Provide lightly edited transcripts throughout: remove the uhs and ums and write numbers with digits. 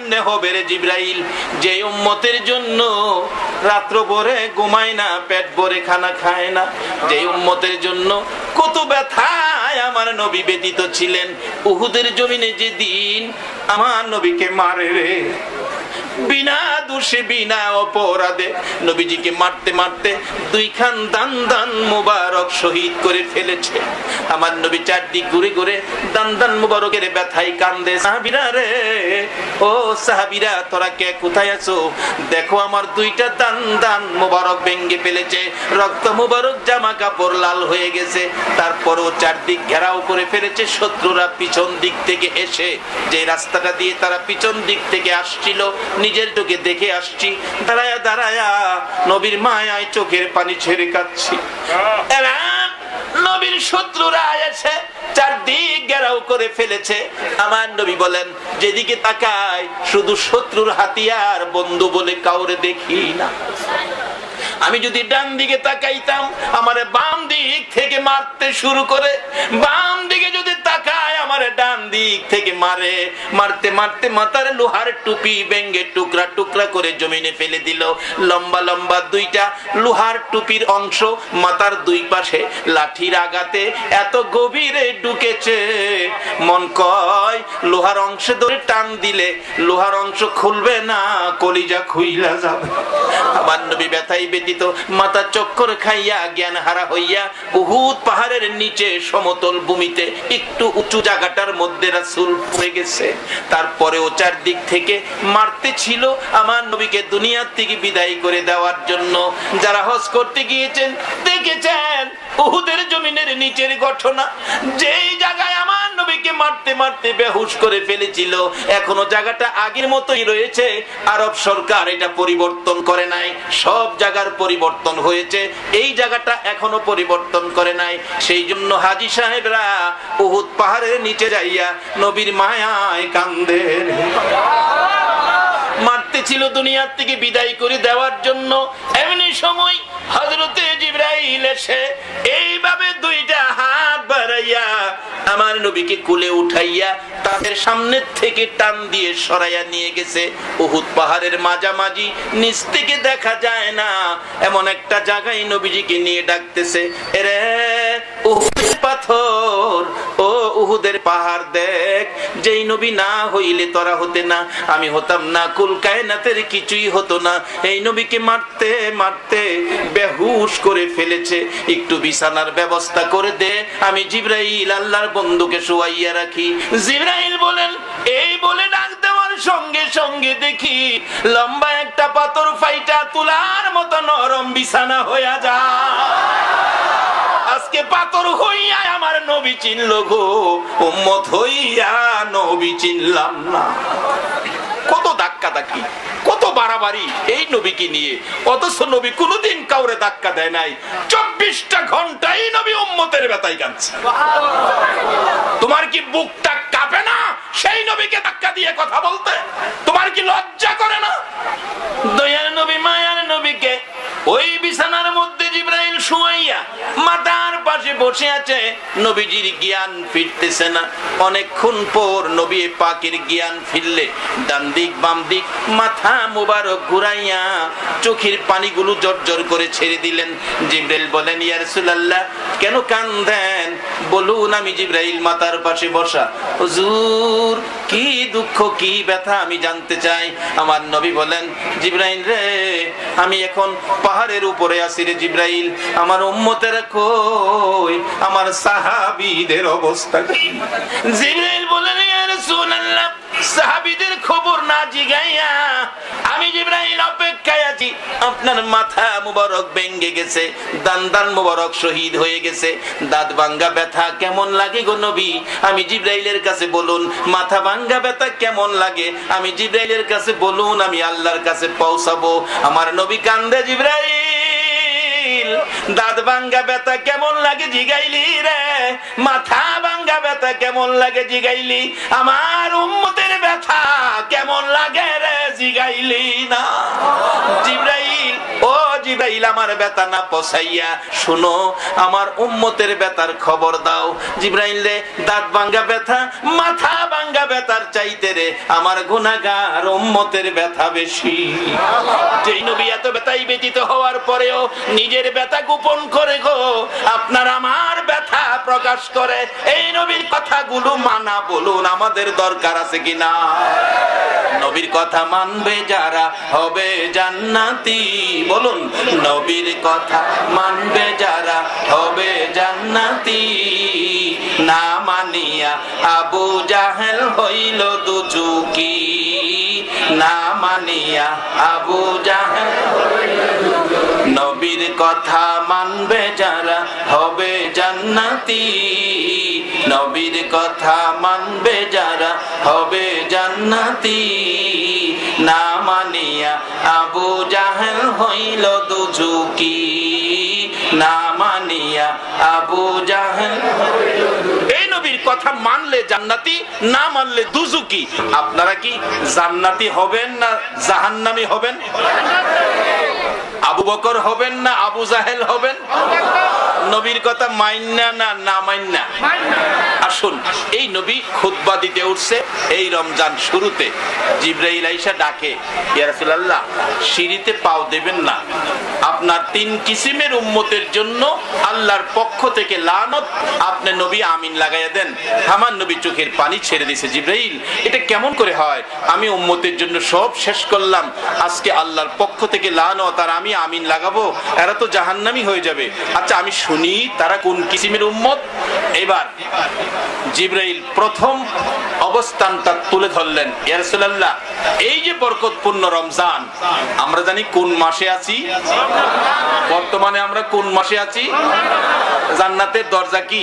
কেমনে হবে রে জিবরাইল, যে উম্মতের জন্য রাত্র ভরে ঘুমায় না, পেট ভরে খানা খায় না, যে উম্মতের জন্য কত ব্যথায় আমার নবী ব্যতীত ছিলেন। উহুদের জমিনে যেদিন আমার নবীকে মারে রে, বিনা দোষে বিনা অপরাধে নবীজিকে মারতে মারতে দুইখান দান দান মুবারক শহীদ করে ফেলেছে। আমার নবী চারদিক ঘুরে ঘুরে দান দান মুবারকের ব্যথায় কান্দে। সাহাবীরা রে, ও সাহাবীরা, তোরা কে কোথায় আছো? দেখো আমার দুইটা দান দান মুবারক ভেঙে ফেলেছে, রক্ত মুবারক জামা কাপড় লাল হয়ে গেছে। তারপরও চারদিক ঘেরাও করে ফেলেছে শত্রুরা। পিছন দিক থেকে এসে, যে রাস্তাটা দিয়ে তারা পিছন দিক থেকে আসছিল, নিজের চোখে দেখে আসছি। দাঁড়ায়া দাঁড়ায়া নবীর মায়ায় চোখের পানি ছেড়ে কাঁদছি। নবীর শত্রুরা এসে চারদিক ঘেরাও করে ফেলেছে। আমার নবী বলেন, যেদিকে তাকাই শুধু শত্রুর হাতিয়ার, বন্ধু বলে কাউরে দেখি না। আমি যদি ডান দিকে তাকাইতাম, আমারে বাম দিক থেকে মারতে শুরু করে, বাম দিকে যদি তাকায় আমারে ডান দিক থেকে মারে। মারতে মারতে মাথার লোহার টুপি ভেঙে টুকরা টুকরা করে জমিনে ফেলে দিল। লম্বা লম্বা দুইটা লোহার টুপির অংশ মাথার দুই পাশে লাঠির আঘাতে এত গভীরে ঢুকেছে, মন কয় লোহার অংশ ধরে টান দিলে লোহার অংশ খুলবে না, কলিজা খুইলা যাবে। আমার নবী ব্যথায় ব্যতীত মাথা চক্কর খাইয়া জ্ঞান হারা হইয়া উহুদ পাহাড়ের নিচে সমতল ভূমিতে একটু উঁচু জায়গাটার মধ্যে রাসূল পড়ে গেছে। তারপরেও চারদিক থেকে মারতে ছিল আমার নবীকে দুনিয়া থেকে বিদায় করে দেওয়ার জন্য। যারা হজ করতে গিয়েছেন দেখেছেন উহুদের জমিনের নিচের ঘটনা। যেই জায়গায় আমার নবীকে মারতে মারতে বেহুশ করে ফেলেছিল, এখনো জায়গাটা আগের মতোই রয়েছে। আরব সরকার এটা পরিবর্তন করে নাই, সব জায়গার পরিবর্তন হয়েছে, এই জায়গাটা এখনো পরিবর্তন করে নাই। সেই জন্য হাজী সাহেবরা উহুদ পাহাড়ের নিচে যাইয়া নবীর মায়ায় কান্দে। মারতে ছিল দুনিয়ার থেকে বিদায় করে দেওয়ার জন্য। এমনি সময় হযরতে জিবরাইল এসে এইভাবে দুইটা হাত বাড়াইয়া আমার নবীকে কুলে উঠাইয়া তাদের সামনে থেকে টান দিয়ে সরাইয়া নিয়ে গেছে। উহুদ পাহাড়ের মাঝামাঝি, নিচ থেকে দেখা যায় না এমন একটা জায়গায় নবীজিকে নিয়ে ডাকতেছে, এরে উহুদের পাথর, ও উহুদের পাহাড় দেখ, যেই নবী না হইলে তোরা হতে না, আমি হতাম না, কুল কায়নাতের কিছুই হতো না। এই নবীকে মারতে মারতে বেহুশ করে ফেলেছে, একটু বিছানার ব্যবস্থা করে দে, আমি জিবরাইল আল্লাহর বন্ধুকে শোয়াইয়া রাখি। জিবরাইল বলেন, এই বলে ডাক দেওয়ার সঙ্গে সঙ্গে দেখি লম্বা একটা পাথর ফাইটা তুলার মতো নরম বিছানা হইয়া যায়। আজকে পাথর হইয়া আমার নবী চিনল গো, উম্মত হইয়া নবী চিনলাম না। কত ধাক্কা ধাক্কি, কত বাড়াবাড়ি এই নবীকে নিয়ে, অথচ নবী কোনদিন কাউরে ধাক্কা দেয় নাই। 24টা ঘন্টাই নবী উম্মতের ব্যথায় কাঁদছে। তোমার কি বুকটা কাঁপে না সেই নবীকে ধাক্কা দিয়ে কথা বলতে? তোমার কি লজ্জা করে না? দয়ার নবী, মায়ার নবীকে ওই বিছানার মধ্যে জিবরাইল শুয়াইয়া মাথার পাশে বসে আছে। নবীজির জ্ঞান ফিরতেছে না। অনেকক্ষণ পর নবী পাকের জ্ঞান ফিরলে ডান দিক বাম দিক মাথা মুবারক ঘুরাইয়া চোখের পানিগুলো জর্জর করে ছেড়ে দিলেন। জিবরাইল বলেন, ইয়া রাসূলুল্লাহ, কেন কাঁদেন বলুন। আমি জিবরাইল মাথার পাশে বসা। হুজুর, কি দুঃখ কি ব্যথা আমি জানতে চাই। আমার নবী বলেন, জিবরাইল রে, আমি এখন পাহাড়ের উপরে আছি রে জিবরাইল, আমার উম্মতেরা কই, আমার সাহাবীদের অবস্থা কি? জিবরাইল বলেন, ইয়া রাসূলুল্লাহ, সাহাবীদের খবর না জিগাইয়া আমি জিবরাইল অপেক্ষায় আছি। আপনার মাথা মুবারক ভেঙে গেছে, দান দান মুবারক শহীদ হয়ে গেছে, দাঁত ভাঙ্গা ব্যথা কেমন লাগে গো নবী? আমি জিবরাইলের কাছে বলুন, মাথা ভাঙ্গা ব্যথা কেমন লাগে? আমি জিবরাইলের কাছে বলুন, আমি আল্লাহর কাছে পৌঁছাবো। আমার নবী কান্দে, জিবরাইল দাঁত ভাঙ্গা ব্যথা কেমন লাগে জিগাইলি রে, মাথা ভাঙ্গা ব্যথা কেমন লাগে জিগাইলি, আমার উম্মতের ব্যথা কেমন লাগে রে জিগাইলি না। জিবরাইল, ও জিবরাইল আমার ব্যথা না পৌঁছাইয়া শুনো আমার উম্মতের ব্যথার খবর দাও। জিবরাইল রে দাঁত ভাঙ্গা ব্যথা মাথা ভাঙ্গা ব্যথার চাইতে রে আমার গুনাহগার উম্মতের ব্যথা বেশি। যেই নবী এত ব্যথায় ব্যতীত হওয়ার পরেও নিজের ব্যথা গোপন করে গো আপনার আমার ব্যথা প্রকাশ করে, এই নবীর কথাগুলো মানা বলুন আমাদের দরকার আছে কিনা? নবীর কথা মানবে যারা হবে জান্নাতি, বলুন নবীর কথা মানবে যারা হবে জান্নাতি। না মানিয়া আবু জাহেল হইল দুজুকি, না মানিয়া আবু জাহেল নবীর কথা মানবে যারা হবে জান্নাতি, নবীর কথা মানবে যারা হবে জান্নাতি। না মানিয়া আবু জাহেল হইল দুজুকি, না মানিয়া আবু জাহেল। এই নবীর কথা মানলে জান্নাতি, না মানলে দুজুকি। আপনারা কি জান্নাতি হবেন না জাহান্নামী হবেন? আবু বকর হবেন না আবু জাহেল হবেন? নবীর কথা মাইন্না না না মাইন্না? আসুন, এই নবী খুতবা দিতে উঠছে এই রমজান শুরুতে, জিবরাইল আইসা ডাকে, ইয়া রাসূলুল্লাহ সিঁড়িতে পাও দেবেন না, আপনার 3 কিসিমের উম্মতের জন্য আল্লাহর পক্ষ থেকে লানত, আপনি নবী আমিন লাগাইয়া দেন। আমার নবী চোখের পানি ছেড়ে দিয়েছে। জিবরাইল এটা কেমন করে হয়? আমি উম্মতের জন্য সব শেষ করলাম, আজকে আল্লাহর পক্ষ থেকে লানত আর আমি আমিন লাগাবো, এরা তো জাহান্নামী হয়ে যাবে। আচ্ছা আমি শুনি তারা কোন কিসিমের উম্মত। এবার জিবরাইল প্রথম অবস্থানটা তুলে ধরলেন, ইয়া রাসূলুল্লাহ এই যে বরকতপূর্ণ রমজান, আমরা জানি কোন মাসে আছি? বর্তমানে আমরা কোন মাসে আছি? জান্নাতের দরজা কি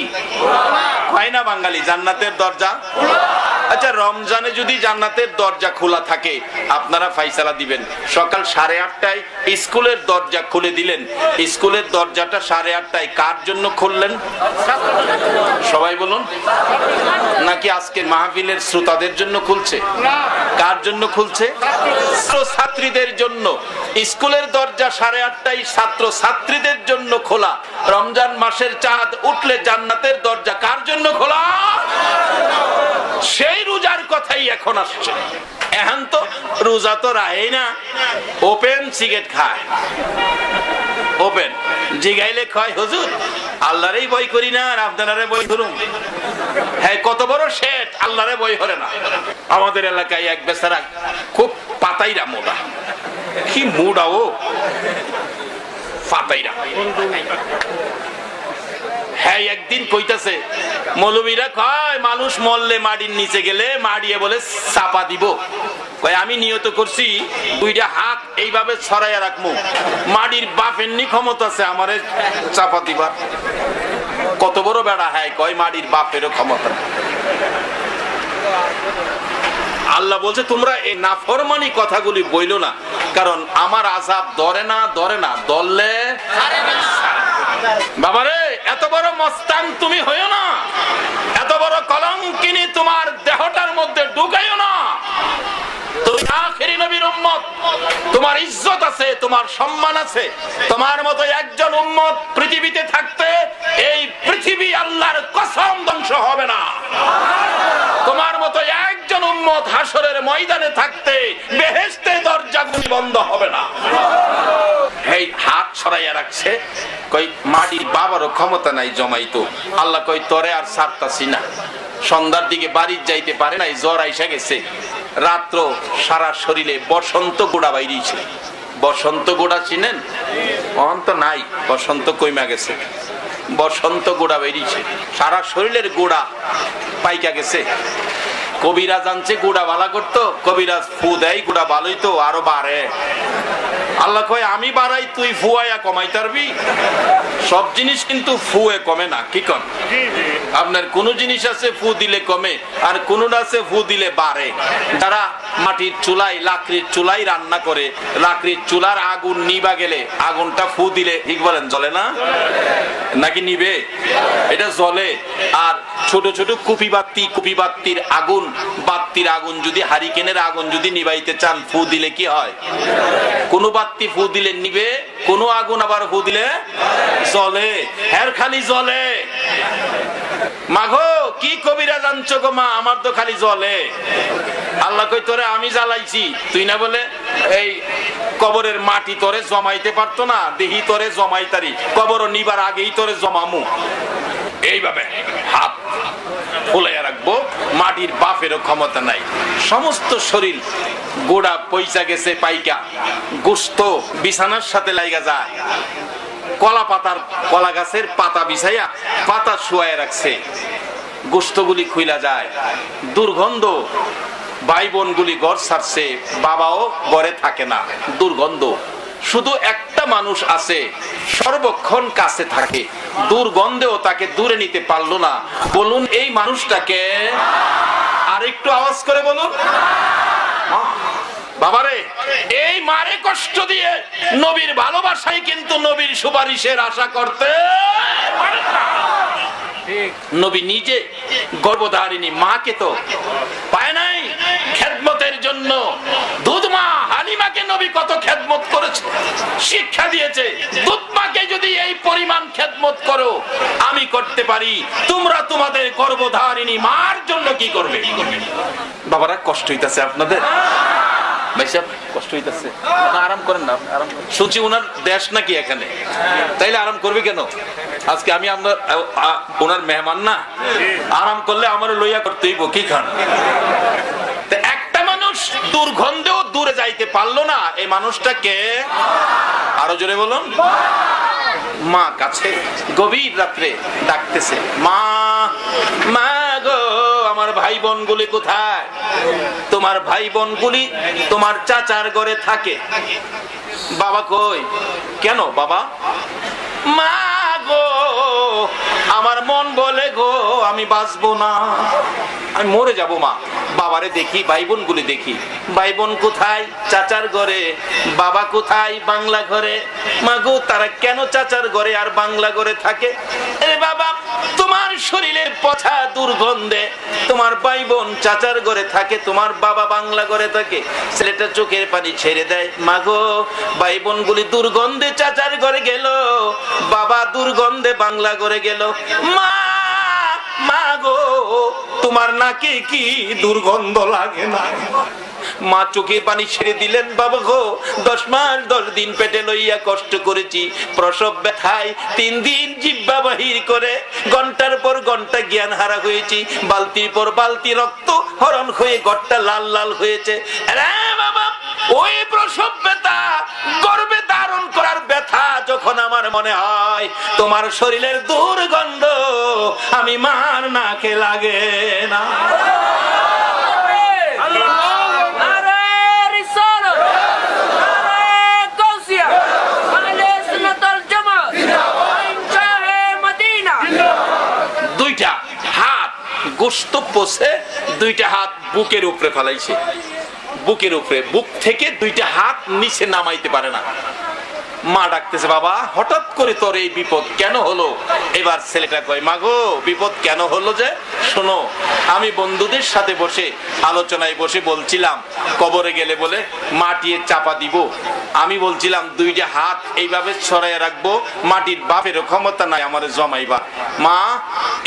হয় না বাঙালি? জান্নাতের দরজা। আচ্ছা রমজানে যদি জান্নাতের দরজা খোলা থাকে আপনারা ফাইসালা দিবেন। সকাল 8:30টায় স্কুলের দরজা খুলে দিলেন, স্কুলের দরজাটা 8:30টায় কার জন্য খুললেন? সবাই বলুন। নাকি আজকে মাহফিলের শ্রোতাদের জন্য খুলছে? কার জন্য খুলছে? ছাত্রীদের জন্য। স্কুলের দরজা 8:30টায় ছাত্র ছাত্রীদের জন্য খোলা। রমজান মাসের চাঁদ উঠলে জান্নাতের দরজা কার জন্য খোলা? সেই রোজার কথাই এখন আসছে। এখন তো রোজা তো রাহে না, ওপেন সিগারেট খায়, ওপেন জিগাইলে কয় হুজুর আল্লাহরই বই করি না আর আপনারে বই ধরুন। হ্যাঁ কত বড় শেঠ, আল্লাহরে বই হরে না। আমাদের এলাকায় এক বেচারা খুব পাতাইরা মোড়া, কি মুড়া ও পাতাইরা। হ্যাঁ একদিন কইতাছে মৌলবীরা কয় মানুষ মরলে মাটির নিচে গেলে মাড়িয়ে বলে চাপা দিব। কয় আমি নিয়ত করছি 2টা হাত এইভাবে ছড়াইয়া রাখবো, মাটির বাপের নি ক্ষমতা আছে আমারে চাপা দিবার। কত বড় বেড়া। হ্যাঁ কয় মাটির বাপেরও ক্ষমতা। আল্লাহ বলছে তোমরা এই নাফরমানি কথাগুলি বইলো না, কারণ আমার আযাব ধরে না ধরলে বাবারে এত বড় মস্তান তুমি হইও না, এত বড় কলঙ্কিনী তোমার দেহটার মধ্যে ঢুকাইও না। তুমি আখেরি নবীর উম্মত, তোমার ইজ্জত আছে, তোমার সম্মান আছে। তোমার মতো একজন উম্মত পৃথিবীতে থাকতে এই পৃথিবী আল্লাহর কসম ধ্বংস হবে না। তোমার মতো একজন উম্মত হাসরের ময়দানে থাকতে বেহেশতের দরজাগুলি বন্ধ হবে না। এই হাত ছড়াইয়া রাখছে, কই মাটির বাবারও ক্ষমতা নাই জমাইতো। আল্লাহ কই তরে আর ছাড়তাছি না। সন্ধ্যার দিকে বাড়ির যাইতে পারে নাই, জ্বর আইসা গেছে। রাত্র সারা শরীরে বসন্ত গোড়া বাইরেছে। বসন্ত গোড়া চিনেন? অন্ত নাই, বসন্ত কইমা গেছে। বসন্ত গোড়া বেরিয়েছে, সারা শরীরের গোড়া পাইকা গেছে। কবিরাজ আনছে গোড়া বালা করতো, কবিরাজ ফু দেয় গোড়া ভালোই তো আরো বাড়ে। আল্লাহ কয় আমি বাড়াই তুই ফুয়াইয়া কমাই তারবি। সব জিনিস কিন্তু ফুয়ে কমে না, কি কন? আপনার কোন জিনিস আছে ফু দিলে কমে, আর কোনটা আছে ফু দিলে বাড়ে। যারা মাটির চুলায় লাকড়ির চুলায় রান্না করে, লাকড়ির চুলার আগুন নিবা গেলে আগুনটা ফু দিলে ঠিক বলেন জ্বলে না নাকি নিবে? এটা জ্বলে। আর ছোট ছোট কুপি বাতির আগুন আগুন, বাত্তির আগুন যদি, হারিকেনের আগুন যদি নিবাইতে চান, ফু দিলে কি হয়? কোন বাত্তি ফু দিলে নিবে, কোন আগুন আবার ফু দিলে জ্বলে। এর খালি জ্বলে। মাগো কি কবিরা জানছো গো মা, আমার তো খালি জ্বলে। আল্লাহ কই তোরে আমি জ্বালাইছি, তুই না বলে এই কবরের মাটি তোরে জমাইতে পারতো না, দেহি তোরে জমাইতারি, কবর নিবার আগেই তোরে জমামু। এইভাবে হাত ফুলাইয়া রাখবো, মাটির বাপেরও ক্ষমতা নাই। সমস্ত শরীর গোড়া পয়সা গেছে পাইকা, গোস্ত বিছানার সাথে লাইগা যায়। কলা পাতার, কলা গাছের পাতা বিছাইয়া পাতা শুয়ায় রাখছে, গোস্তগুলি খুইলা যায়, দুর্গন্ধ। ভাই বোন গুলি ঘর ছাড়ছে, বাবাও ঘরে থাকে না, দুর্গন্ধ। শুধু একটা মানুষ আছে সর্বক্ষণ কাছে থাকে, দুর্গন্ধেও তাকে দূরে নিতে পারলো না। বলুন এই মানুষটাকে? আর একটু আওয়াজ করে বলুন। বাবারে, এই মারে কষ্ট দিয়ে নবীর ভালোবাসায় কিন্তু নবীর সুপারিশের আশা করতে পারেন না। নবী নিজে গর্ভধারিণী মাকে তো পায় নাই খেদমতের জন্য। দুধ মা হালিমাকে নবী কত খেদমত করেছে, শিক্ষা দিয়েছে। দুধ মাকে যদি এই পরিমাণ খেদমত করো আমি করতে পারি, তোমরা তোমাদের গর্ভধারিণী মার জন্য কি করবে? বাবারা কষ্ট হইতাছে আপনাদের? ভাই সাহেব কষ্ট হইতাছে? আরাম করেন না, আরাম। শুনছি ওনার দেশ নাকি এখানে, তাইলে আরাম করবে কেন? আজকে আমি আপনার ওনার মেহমান না, আরাম করলে আমার লইয়া করতেই কি খান। একটা মানুষ দুর্গন্ধেও দূরে যাইতে পারলো না, এই মানুষটাকে আরো জোরে বলুন। মা কাছে গভীর রাত্রে ডাকতেছে, মা, মা গো, আমার ভাই বোন গুলি কোথায়? তোমার ভাই বোন গুলি তোমার চাচার ঘরে থাকে। বাবা কই? কেন বাবা? মা গো, আমার মন বলে গো আমি বাঁচবো না, আমি মরে যাব মা। বাবারে দেখি, ভাই বোন গুলি দেখি, ভাই বোন কোথায়? চাচার ঘরে। বাবা কোথায়? বাংলা ঘরে। মা গো, তারা কেন চাচার ঘরে আর বাংলা ঘরে থাকে? আরে বাবা, তোমার শরীরের পচা দুর্গন্ধে তোমার ভাই বোন চাচার ঘরে থাকে, তোমার বাবা বাংলা ঘরে থাকে। ছেলেটা চোখের পানি ছেড়ে দেয়, মা গো, ভাই বোন গুলি দুর্গন্ধে চাচার ঘরে গেল, বাবা দুর্গন্ধে বাংলা ঘরে গেল। মা, মা গো, তোমার নাকে কি দুর্গন্ধ লাগে না? মা চোখে পানি ছেড়ে দিলেন, বাবা গো, 10 মাস 10 দিন পেটে লইয়া কষ্ট করেছি, প্রসব ব্যথায় 3 দিন জিহ্বা বাহির করে ঘন্টার পর ঘন্টা জ্ঞান হারা হয়েছি, বালতির পর বালতি রক্ত হরণ হয়ে ঘরটা লাল লাল হয়েছে। আরে বাবা, ওই প্রসব ব্যথা, গর্ভে ধারণ করার ব্যথা যখন আমার মনে হয়, তোমার শরীরের দুর্গন্ধ আমি মার নাকে লাগে না। দুইটা হাত গোস্ত পচে, দুইটা হাত বুকের উপরে ফেলাইছে, বুকের উপরে, বুক থেকে দুইটা হাত নিচে নামাইতে পারে না। মা ডাকতেছে, বাবা হঠাৎ করে তোর এই বিপদ কেন হলো? এবার ছেলেটা কয়, মা গো, বিপদ কেন হলো যে শোনো, আমি বন্ধুদের সাথে বসে আলোচনায় বসে বলছিলাম কবরে গেলে বলে মাটিয়ে চাপা দিব। আমি বলছিলাম দুইটা হাত এইভাবে ছড়াইয়া রাখবো, মাটির বাপেরও ক্ষমতা নাই আমার জমাইবা। মা,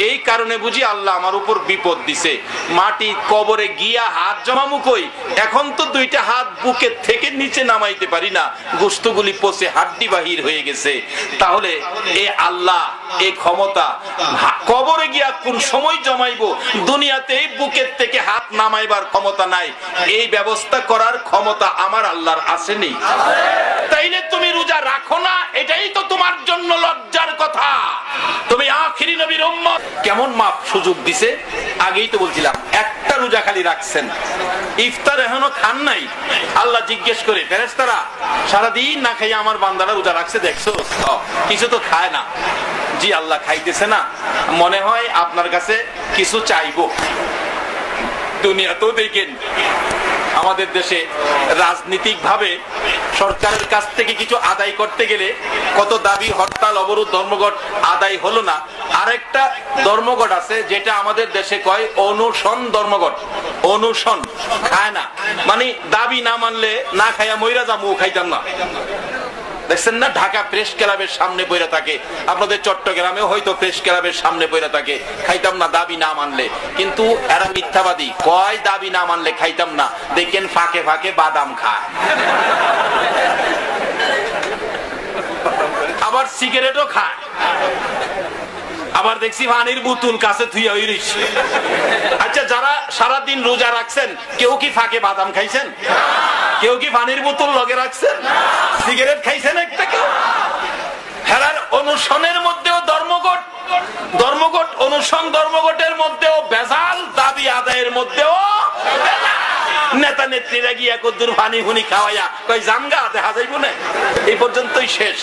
এই কারণে বুঝি আল্লাহ আমার উপর বিপদ দিছে। মাটি কবরে গিয়া হাত জমামু কই? এখন তো দুইটা হাত বুকের থেকে নিচে নামাইতে পারি না, গোস্তগুলি পচে হাড্ডি বাহির হয়ে গেছে। তাহলে এই আল্লাহ এই ক্ষমতা কবরে গিয়া কোন সময় জমাইবো? দুনিয়াতে এই বুকের থেকে হাত নামাইবার ক্ষমতা নাই, এই ব্যবস্থা করার ক্ষমতা আমার আল্লাহর আসেনি। তাইলে তুমি রোজা রাখো না, এটাই তো তোমার জন্য লজ্জার কথা। তুমি আখিরি নবীর উম্মত। কেমন মাপ সুযোগ দিছে? আগেই তো বলছিলাম, একটা রোজা খালি রাখছেন, ইফতার এখনো খান নাই। আল্লাহ জিজ্ঞেস করে, ফেরেশতারা সারাদিন না খাইয়া আমার বান্দারা রোজা রাখছে দেখছো? কিছু তো খায় না। জি আল্লাহ, খাইতেছে না, মনে হয় আপনার কাছে কিছু চাইবো। দুনিয়া তো দেখেন আমাদের দেশে রাজনীতিক ভাবে সরকারের কাছ থেকে কিছু আদায় করতে গেলে কত দাবি, হরতাল, অবরোধ, ধর্মঘট আদায় হলো না। আরেকটা ধর্মঘট আছে যেটা আমাদের দেশে কয় অনুসন ধর্মঘট। অনুসন খায় না, মানে দাবি না মানলে না খাইয়া মইরা যাবো, খাইতাম না। দেখছেন না, ঢাকা প্রেস ক্লাবের সামনে বইরা থাকে, আপনাদের চট্টগ্রামেও হয়তো প্রেস ক্লাবের সামনে বইরা থাকে, খাইতাম না দাবি না মানলে। কিন্তু এরা মিথ্যাবাদী, কয় দাবি না মানলে খাইতাম না, দেখেন ফাঁকে ফাঁকে বাদাম খায়, আবার সিগারেটও খায়, আবার দেখছি পানির বোতল কাছে থুইয়া হইছে। আচ্ছা, যারা সারাদিন রোজা রাখছেন কেউ কি ফাঁকে বাদাম খাইছেন? কেউ কি পানির বোতল লগে রাখছেন? সিগারেট খাইছেন একটা কেউ? হেরার অনুসনের মধ্যেও ধর্মঘট, ধর্মঘট অনুসন ধর্মঘটের মধ্যেও ভেজাল, দাবি আদায়ের মধ্যেও নেতা নেত্রীরা গিয়া কদ্দুর পানি ফুনি খাওয়াইয়া কই জামগা দেখা যাইব না, এই পর্যন্তই শেষ।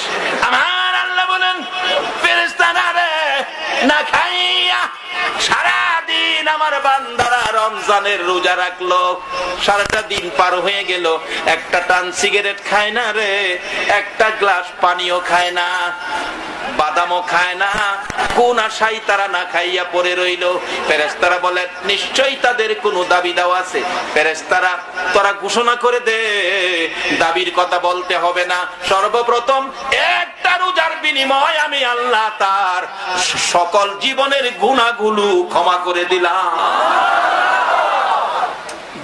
আমার আল্লাহ বলেন ফেরেশতারা রে না খাইয়া সারাদিন আমার বান্দারা রমজানের রোজা রাখলো, সারাটা দিন পার হয়ে গেল, একটা টান সিগারেট খায় না রে, একটা গ্লাস পানিও খায় না, বাদামও খায় না, কোন আশায় তারা না খাইয়া পড়ে রইল। ফেরেশতারা বলেন নিশ্চয়ই তাদের কোনো দাবি দেওয়া আছে। ফেরেশতারা তোরা ঘোষণা করে দে, দাবির কথা বলতে হবে না, সর্বপ্রথম একটা রোজার বিনিময় আমি আল্লাহ তার সকল জীবনের গুনাহগুলো ক্ষমা করে দিলাম।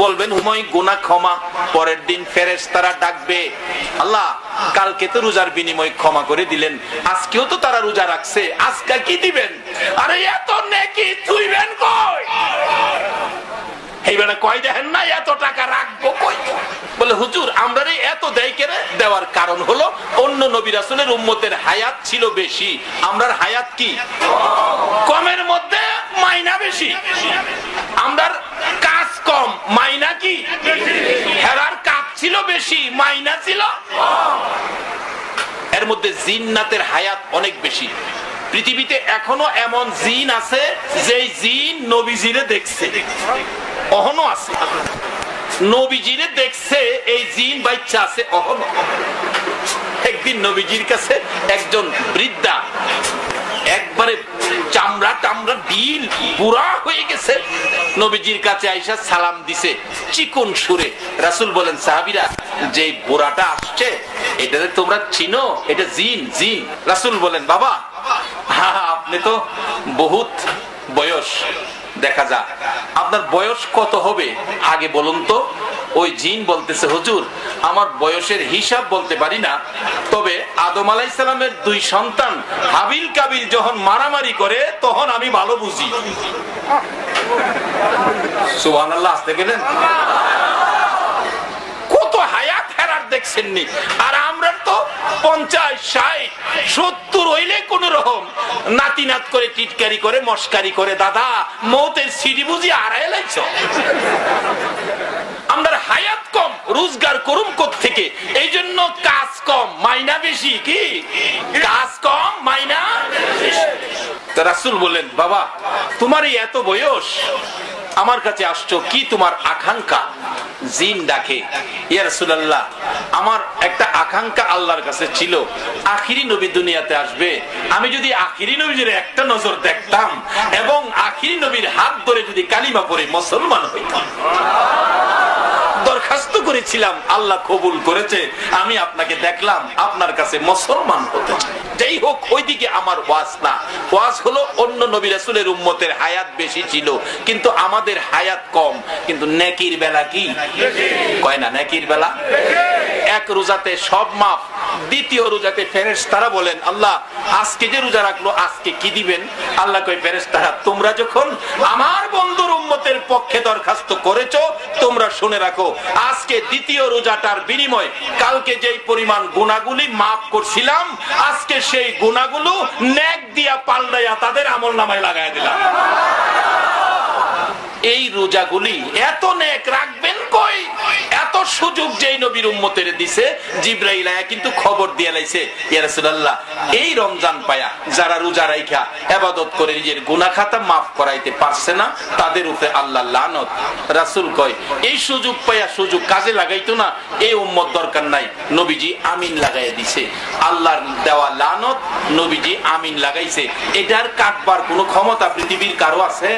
বলবেন হুমায় গুনাহ ক্ষমা। পরের দিন ফেরেশতারা ডাকবে, আল্লাহ কালকে তো রোজার বিনিময় ক্ষমা করে দিলেন, আজকেও তো তারা রোজা রাখছে, আজকে কি দিবেন? আরে এত নেকি তুইবেন কই? এইবারে কয় দেখেন না এত টাকা রাখবো কই? বলে হুজুর আমরা এত দেয় কেন? দেওয়ার কারণ হলো অন্য নবী রাসূলের উম্মতের হায়াত ছিল বেশি, আমরার হায়াত কি কমের মধ্যে মাইনা বেশি, আমরার কাজ কম মাইনা কি, হেরার কাজ ছিল বেশি মাইনা ছিল। এর মধ্যে জিন্নাতের হায়াত অনেক বেশি। পৃথিবীতে এখনো এমন জিন আছে যে জিন নবীজিরে দেখছে, অহনো আছে, নবীজিরে দেখছে, এই জিন বাচ্চা আছে অহনো। একদিন নবীজির কাছে একজন বৃদ্ধা, একবারে চামড়া টামড়া ডিল বুড়া হয়ে গেছে, নবীজির কাছে আইসা সালাম দিছে চিকন সুরে। রাসূল বলেন সাহাবীরা যে বুড়াটা আসছে এটাতে তোমরা চিনো? এটা জিন। জিন। রাসূল বলেন বাবা আপনি তো বহুত বয়স দেখা যায়, আপনার বয়স কত হবে আগে বলুন তো। ওই জিন বলতেছে হুজুর আমার বয়সের হিসাব বলতে পারি না, তবে আদম আলাইহিস সালামের দুই সন্তান হাবিল কাবিল যখন মারামারি করে তখন আমি ভালো বুঝি। সুবহানাল্লাহ, আসতে গেলেন কত হায়াত হেরার দেখছেননি। আর আমরা তো 50, 60, 70 হইলে কোন রকম নাতি নাত করে টিটকারি করে মস্কারি করে দাদা মৌতের সিডি বুঝি আড়াই লাইছ। আমরা হায়াত কম, রোজগার করুম কোত্থেকে, এই জন্য কাজ কম মাইনা বেশি। কি কাজ কম মাইনা বেশি। রাসূল বলেন বাবা তোমার এত বয়স আমার কাছে আসছো, কি তোমার আকাঙ্ক্ষা? জিন ডাকে ইয়া রাসূলুল্লাহ আমার একটা আকাঙ্ক্ষা আল্লাহর কাছে ছিল, আখিরি নবী দুনিয়াতে আসবে, আমি যদি আখিরি নবীর একটা নজর দেখতাম এবং আখিরি নবীর হাত ধরে যদি কালিমা পড়ে মুসলমান হইতাম। দরখাস্ত করেছিলাম, আল্লাহ কবুল করেছে, আমি আপনাকে দেখলাম, আপনার কাছে মুসলমান হতে চাই। যাই হোক ওইদিকে আমার ওয়াজ না, ওয়াজ হলো অন্য নবী রাসূলের উম্মতের হায়াত বেশি ছিল কিন্তু আমাদের হায়াত কম, কিন্তু নেকির বেলা কি কয় না, নেকির বেলা এক রোজাতে সব মাফ। দ্বিতীয় রোজাতে ফেরেশতারা বলেন আল্লাহ আজকে যে রোজা রাখলো আজকে কি দিবেন? আল্লাহ কয় ফেরেশতারা তোমরা যখন আমার বন্ধুর উম্মতের পক্ষে দরখাস্ত করেছো তোমরা শুনে রাখো, আজকে দ্বিতীয় রোজাটার বিনিময় কালকে যেই পরিমাণ গুনাহগুলি মাফ করছিলাম আজকে সেই গুনাহগুলো নেক দিয়া পাল্টাইয়া তাদের আমলনামায় লাগায় দিলাম। এই রোজাগুলি এত নেক রাখবেন কই, এত এত সুযোগ যেই নবীর উম্মতের দিছে, জিবরাইল আয়া কিন্তু খবর দিয়ে লাইছে, ইয়া রাসূলুল্লাহ এই রমজান পায়া যারা রোজা রাইখা ইবাদত করে নিজের গুনাহ খাতা maaf করাইতে পারছে না, তাদের উপরে আল্লাহ লানত। রাসূল কয় এই সুযোগ পায়া সুযোগ কাজে লাগাইতো না, এই উম্মত দরকার নাই। নবীজি আমিন লাগাইয়া দিছে। আল্লাহর দেওয়া লানত নবীজি আমিন লাগাইছে, এটার কাটবার কোনো ক্ষমতা পৃথিবীর কারো আছে?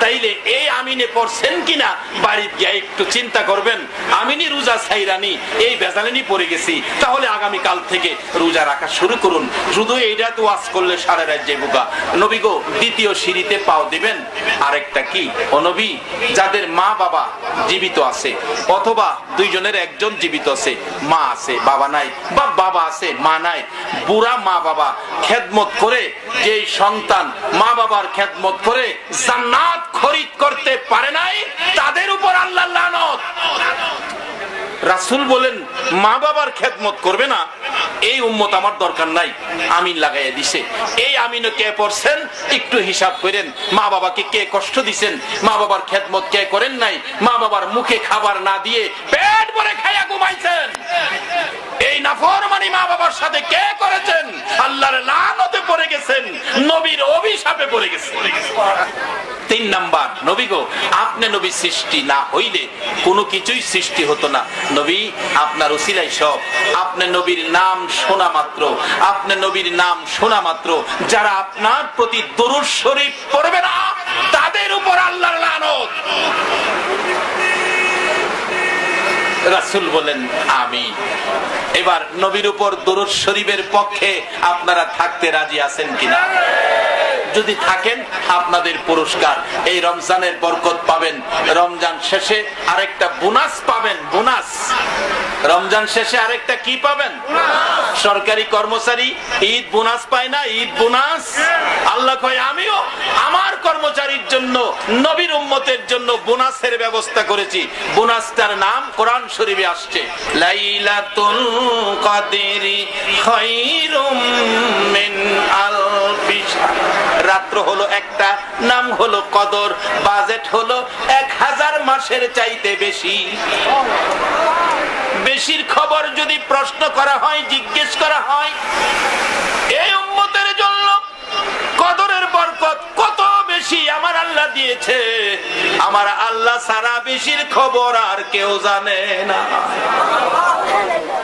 তাইলে এই আমিনে পড়ছেন কিনা বাড়িতে গিয়ে একটু চিন্তা করবেন। আমিনি রোজা ছাইরানি এই বেজালেনি পড়ে গেছি, তাহলে আগামী কাল থেকে রোজা রাখা শুরু করুন। শুধু এইটা তো ওয়াজ করলে সারা রাত যাইবগা। নবী গো দ্বিতীয় সিঁড়িতে পাও দিবেন। আরেকটা কি, ও নবী যাদের মা বাবা জীবিত আছে অথবা দুইজনের একজন জীবিত আছে, মা আছে বাবা নাই, বা বাবা আছে মা নাই, বুড়া মা বাবা খেদমত করে যে সন্তান মা বাবার খেদমত করে জান্নাত খরিদ করতে পারে নাই, তাদের উপর আল্লাহর লানত। রাসূল বলেন মা বাবার খেদমত করবে না, এই উম্মত আমার দরকার নাই, আমিন লাগাইয়া দিছে। এই আমিনও কে পড়ছেন একটু হিসাব করেন। মা বাবাকে কে কষ্ট দিছেন, মা বাবার খেদমত কে করেন নাই, মা বাবার মুখে খাবার না দিয়ে পেট ভরে খাইয়া ঘুমাইছেন, এই নাফরমানি মা বাবার সাথে কে করেছেন, আল্লাহর লানতে পড়ে গেছেন, নবীর অভিশাপে পড়ে গেছেন। 3 নাম্বার, নবী গো আপনি নবী সৃষ্টি না হইলে কোনো কিছুই সৃষ্টি হতো না। নবী আপনার উসিলায় সব। আপনি নবীর নাম শোনা মাত্র, আপনি নবীর নাম শোনা মাত্র যারা আপনার প্রতি দরুদ শরীফ পড়বে না, তাদের উপর আল্লাহর লানত। রাসূল বলেন আমিন। এবার নবীর উপর দরুদ শরীফের পক্ষে আপনারা থাকতে রাজি আছেন কিনা? যদি থাকেন আপনাদের পুরস্কার, এই রমজানের বরকত পাবেন। রমজান শেষে আরেকটা বোনাস পাবেন। বোনাস রমজান শেষে আরেকটা কি পাবেন? সরকারি কর্মচারী ঈদ বোনাস পায় না? ঈদ বোনাস আল্লাহ কয় আমিও আমার কর্মচারীর জন্য, নবীর উম্মতের জন্য বোনাসের ব্যবস্থা করেছি। বোনাসটার নাম কোরআন শরীফে আসছে, লাইলাতুল কদরি খায়রুম মিন আলফি শাহর। রাত্র হলো একটা, নাম হলো কদর, বাজেট হলো 1000 মাসের চাইতে বেশি। বেশির খবর যদি প্রশ্ন করা হয়, জিজ্ঞেস করা হয়, এই উম্মতের জন্য কদরের বরকত কত বেশি আমার আল্লাহ দিয়েছে, আমার আল্লাহ সারা বেশির খবর আর কেউ জানে না।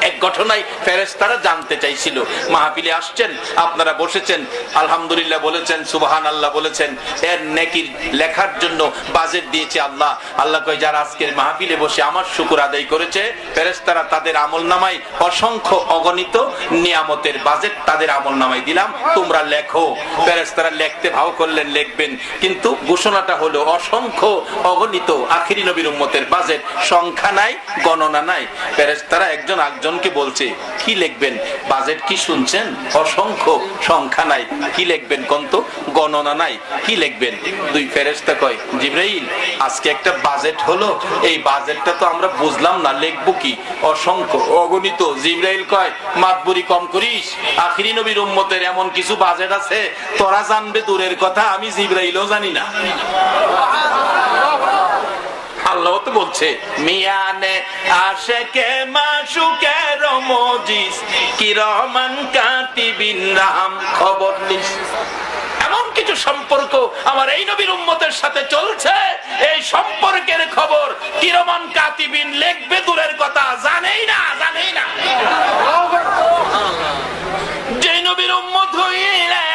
এক ঘটনায় ফেরেশতারা জানতে চাইছিল, মাহফিলে আসছেন, আপনারা বসেছেন, আলহামদুলিল্লাহ বলেছেন, সুবহানাল্লাহ বলেছেন, এর নেকির লেখার জন্য বাজেট দিয়েছে আল্লাহ। আল্লাহ কয় যারা আজকের মাহফিলে বসে আমার শুকর আদায় করেছে, ফেরেশতারা তাদের আমলনামায় অসংখ্য অগণিত নিয়ামতের বাজেট তাদের আমলনামায় দিলাম, তোমরা লেখো। ফেরেশতারা লিখতে ভাও করলেন, লিখবেন, কিন্তু ঘোষণাটা হলো অসংখ্য অগণিত আখিরি নবীর উম্মতের বাজেট, সংখ্যা নাই, গণনা নাই। ফেরেশতারা একজন আরেকজনকে বলছে কি লিখবেন? বাজেট কি শুনছেন? অসংখ্য, সংখ্যা নাই, কি লিখবেন কোনতো? গণনা নাই, কি লিখবেন? দুই ফেরেশতা কয় জিবরাইল আজকে একটা বাজেট হলো, এই বাজেটটা তো আমরা বুঝলাম না, লিখবো কি? অসংখ্য অগণিত। জিবরাইল কয় মাতবুরি কম করিস, আখিরি নবীর উম্মতের এমন কিছু বাজেট আছে তোরা জানবে দূরের কথা, আমি জিবরাইলও জানি না। আল্লাহ তো বলছে মিয়ানে আশেকে মাশুকের মজিস কিরমান কাতিবিন রাম খবর নিস। এমন কিছু সম্পর্ক আমার এই নবীর উম্মতের সাথে চলছে, এই সম্পর্কের খবর কিরমান কাতিবিন লিখবে দূরের কথা, জানেই না, জানেই না। যে নবীর উম্মত হইলে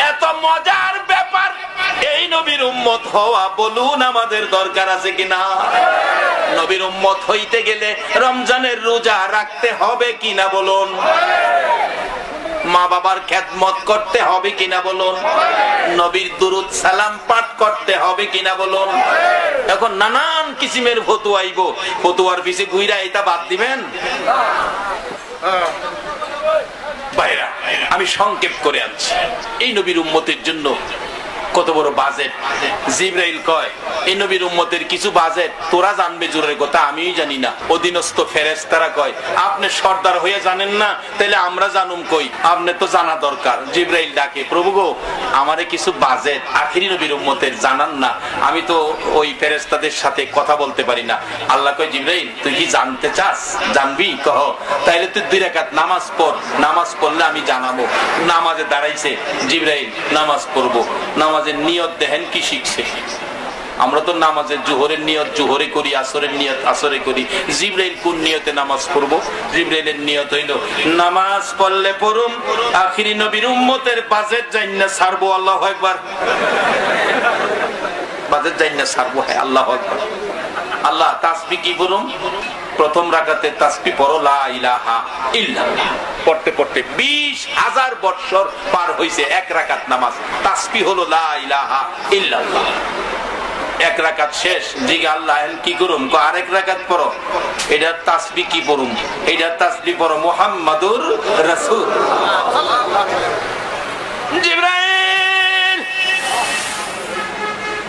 এত মজার ব্যাপার, এই নবীর উম্মত হওয়া বলুন আমাদের দরকার আছে কিনা? নবীর উম্মত হইতে গেলে রমজানের রোজা রাখতে হবে কিনা বলুন? মা বাবার খেদমত করতে হবে কিনা বলুন? নবীর দুরুদ সালাম পাঠ করতে হবে কিনা বলুন? এখন নানান কিসিমের ফতুয়া আইব, ফতুয়ার পিছে ঘুইরা এটা বাদ দিবেন? ভাইরা আমি সংক্ষেপ করে আনছি, এই নবীর উম্মতের জন্য কত বড় বাজেট। জিবরাইল কয় এই নবীর উম্মতের কিছু বাজেট তোরা জানবে জোরের কথা, আমিই জানি না। অধীনস্থ ফেরেশতারা কয় আপনি সর্দার হয়ে জানেন না, তাহলে আমরা জানুম কই, আপনি তো জানা দরকার। জিবরাইল ডাকে, প্রভু গো আমারে কিছু বাজেট আখিরি নবীর উম্মতের জানান না, আমি তো ওই ফেরেশতাদের সাথে কথা বলতে পারি না। আল্লাহ কয় জিবরাইল তুই কি জানতে চাস, জানবি কহ, তাইলে তুই 2 রাকাত নামাজ পড়, নামাজ পড়লে আমি জানাবো। নামাজে দাঁড়াইছে জিবরাইল, নামাজ পড়বো। নামাজের নিয়ত দেখেন কি শিখছে। আমরা তো নামাজের জোহরের নিয়ত জোহরে করি, আসরের নিয়ত আসরে করি। জিবরাইল কোন নিয়তে নামাজ পড়বো? জিবরাইলের নিয়ত হইল নামাজ পড়লে পড়ুম আখিরি নবীর উম্মতের বাজেট জান্নাত ছাড়বো। আল্লাহু আকবার। বাজেট জান্নাত ছাড়বো, হ্যাঁ আল্লাহু আকবার। আল্লাহ তাসবিহ কি পড়ুম? প্রথম রাকাতে তাসবিহ পড়ো লা ইলাহা ইল্লাল্লাহ। পড়তে পড়তে 20,000 বছর পার হইছে, 1 রাকাত নামাজ তাসবিহ হলো লা ইলাহা ইল্লাল্লাহ। 1 রাকাত শেষ, জিগে আল্লাহ কি করুম? আরেক রাকাত পড়ো, এটার তাসবিহ কি পড়ুম? এটার তাসবিহ পড়ো মুহাম্মাদুর রাসূল। জিবরাইল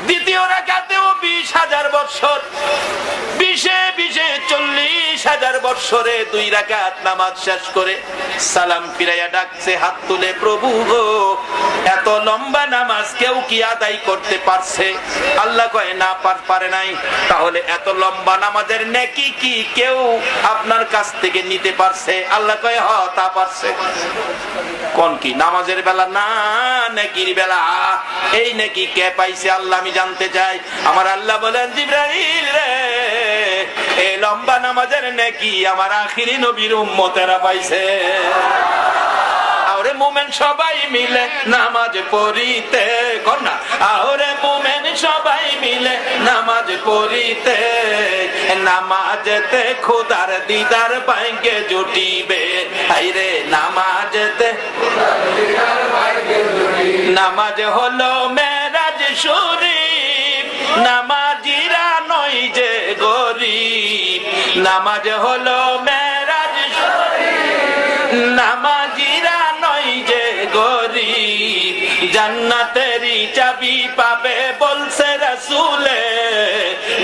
দ্বিতীয় রাকাতেও 20,000 বছর, 20 40,000 বছরে 2 রাকাত নামাজ শেষ করে সালাম ফিরাইয়া ডাকছে, হাত তুলে, প্রভু গো এত লম্বা নামাজ কেউ কি আদায় করতে পারছে? আল্লাহ কয় না, পারে নাই। তাহলে এত লম্বা নামাজের নেকি কি কেউ আপনার কাছ থেকে নিতে পারছে? আল্লাহ কয় হ, তা পারছে। কোন কি? নামাজের বেলা না, নেকির বেলা। এই নেকি কে পাইছে আল্লাহ আমি জানতে চাই। আমার আল্লাহ বলেন জিবরাইল রে, এই লম্বা নামাজের নেকি আমার আখিরি নবীর উম্মতেরা পাইছে। আরে মুমিন সবাই মিলে নামাজ পড়িতে, কোন না? আরে মুমিন সবাই মিলে নামাজ পড়িতে, নামাজেতে খোদার দিদার পাইকে জুটিবে। আইরে নামাজেতে নামাজ হলো মেরাজ শরীফ, নামাজিরা নয় যে গরিব। নামাজ হলো মেরাজ শরীফ, নামাজিরা নয় যে গরিব। জান্নাতেরই চাবি পাবে বলছে রাসূলে,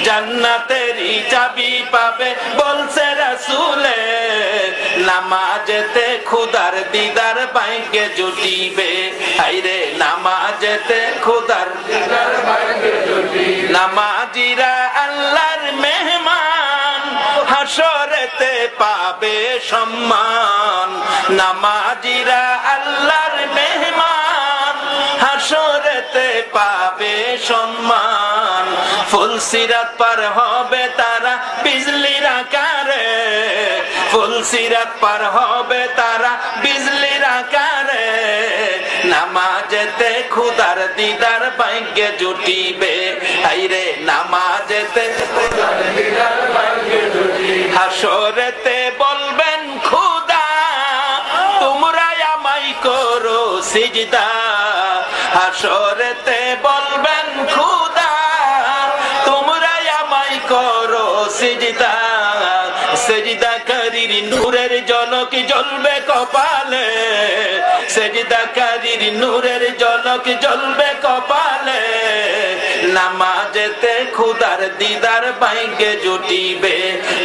জান্নাতেরই চাবি পাবে বলছে রাসূলে। নামাজেতে খোদার দিদার পাইকে জুটিবে। আইরে নামাজেতে খোদার দিদার পাইকে জুটিবে। নামাজিরা আল্লাহর মেহমান, হাসরেতে পাবে সম্মান। নামাজিরা আল্লাহর মেহমান, হাসরেতে পাবে সম্মান। ফুলসিরাত পার হবে তারা বিজলির আকারে, ফুলসিরাত পার হবে তারা বিজলির আকারে। নামাজেতে খোদার দিদার পাইকে জুটিবে। আইরে নামাজেতে খোদার দিদার পাইকে জুটিবে। হাসরেতে বলবেন খোদা তোমরা আমায় করো সিজদা। হাসরেতে বলবেন খোদা তোমরা আমায় করো সিজদা। সেজদাকারীর নূরের ঝলক জ্বলবে কপালে, সেজদাকারীর নূরের ঝলক জ্বলবে কপালে। নামাজেতে খোদার দিদার পাইকে জুটিবে।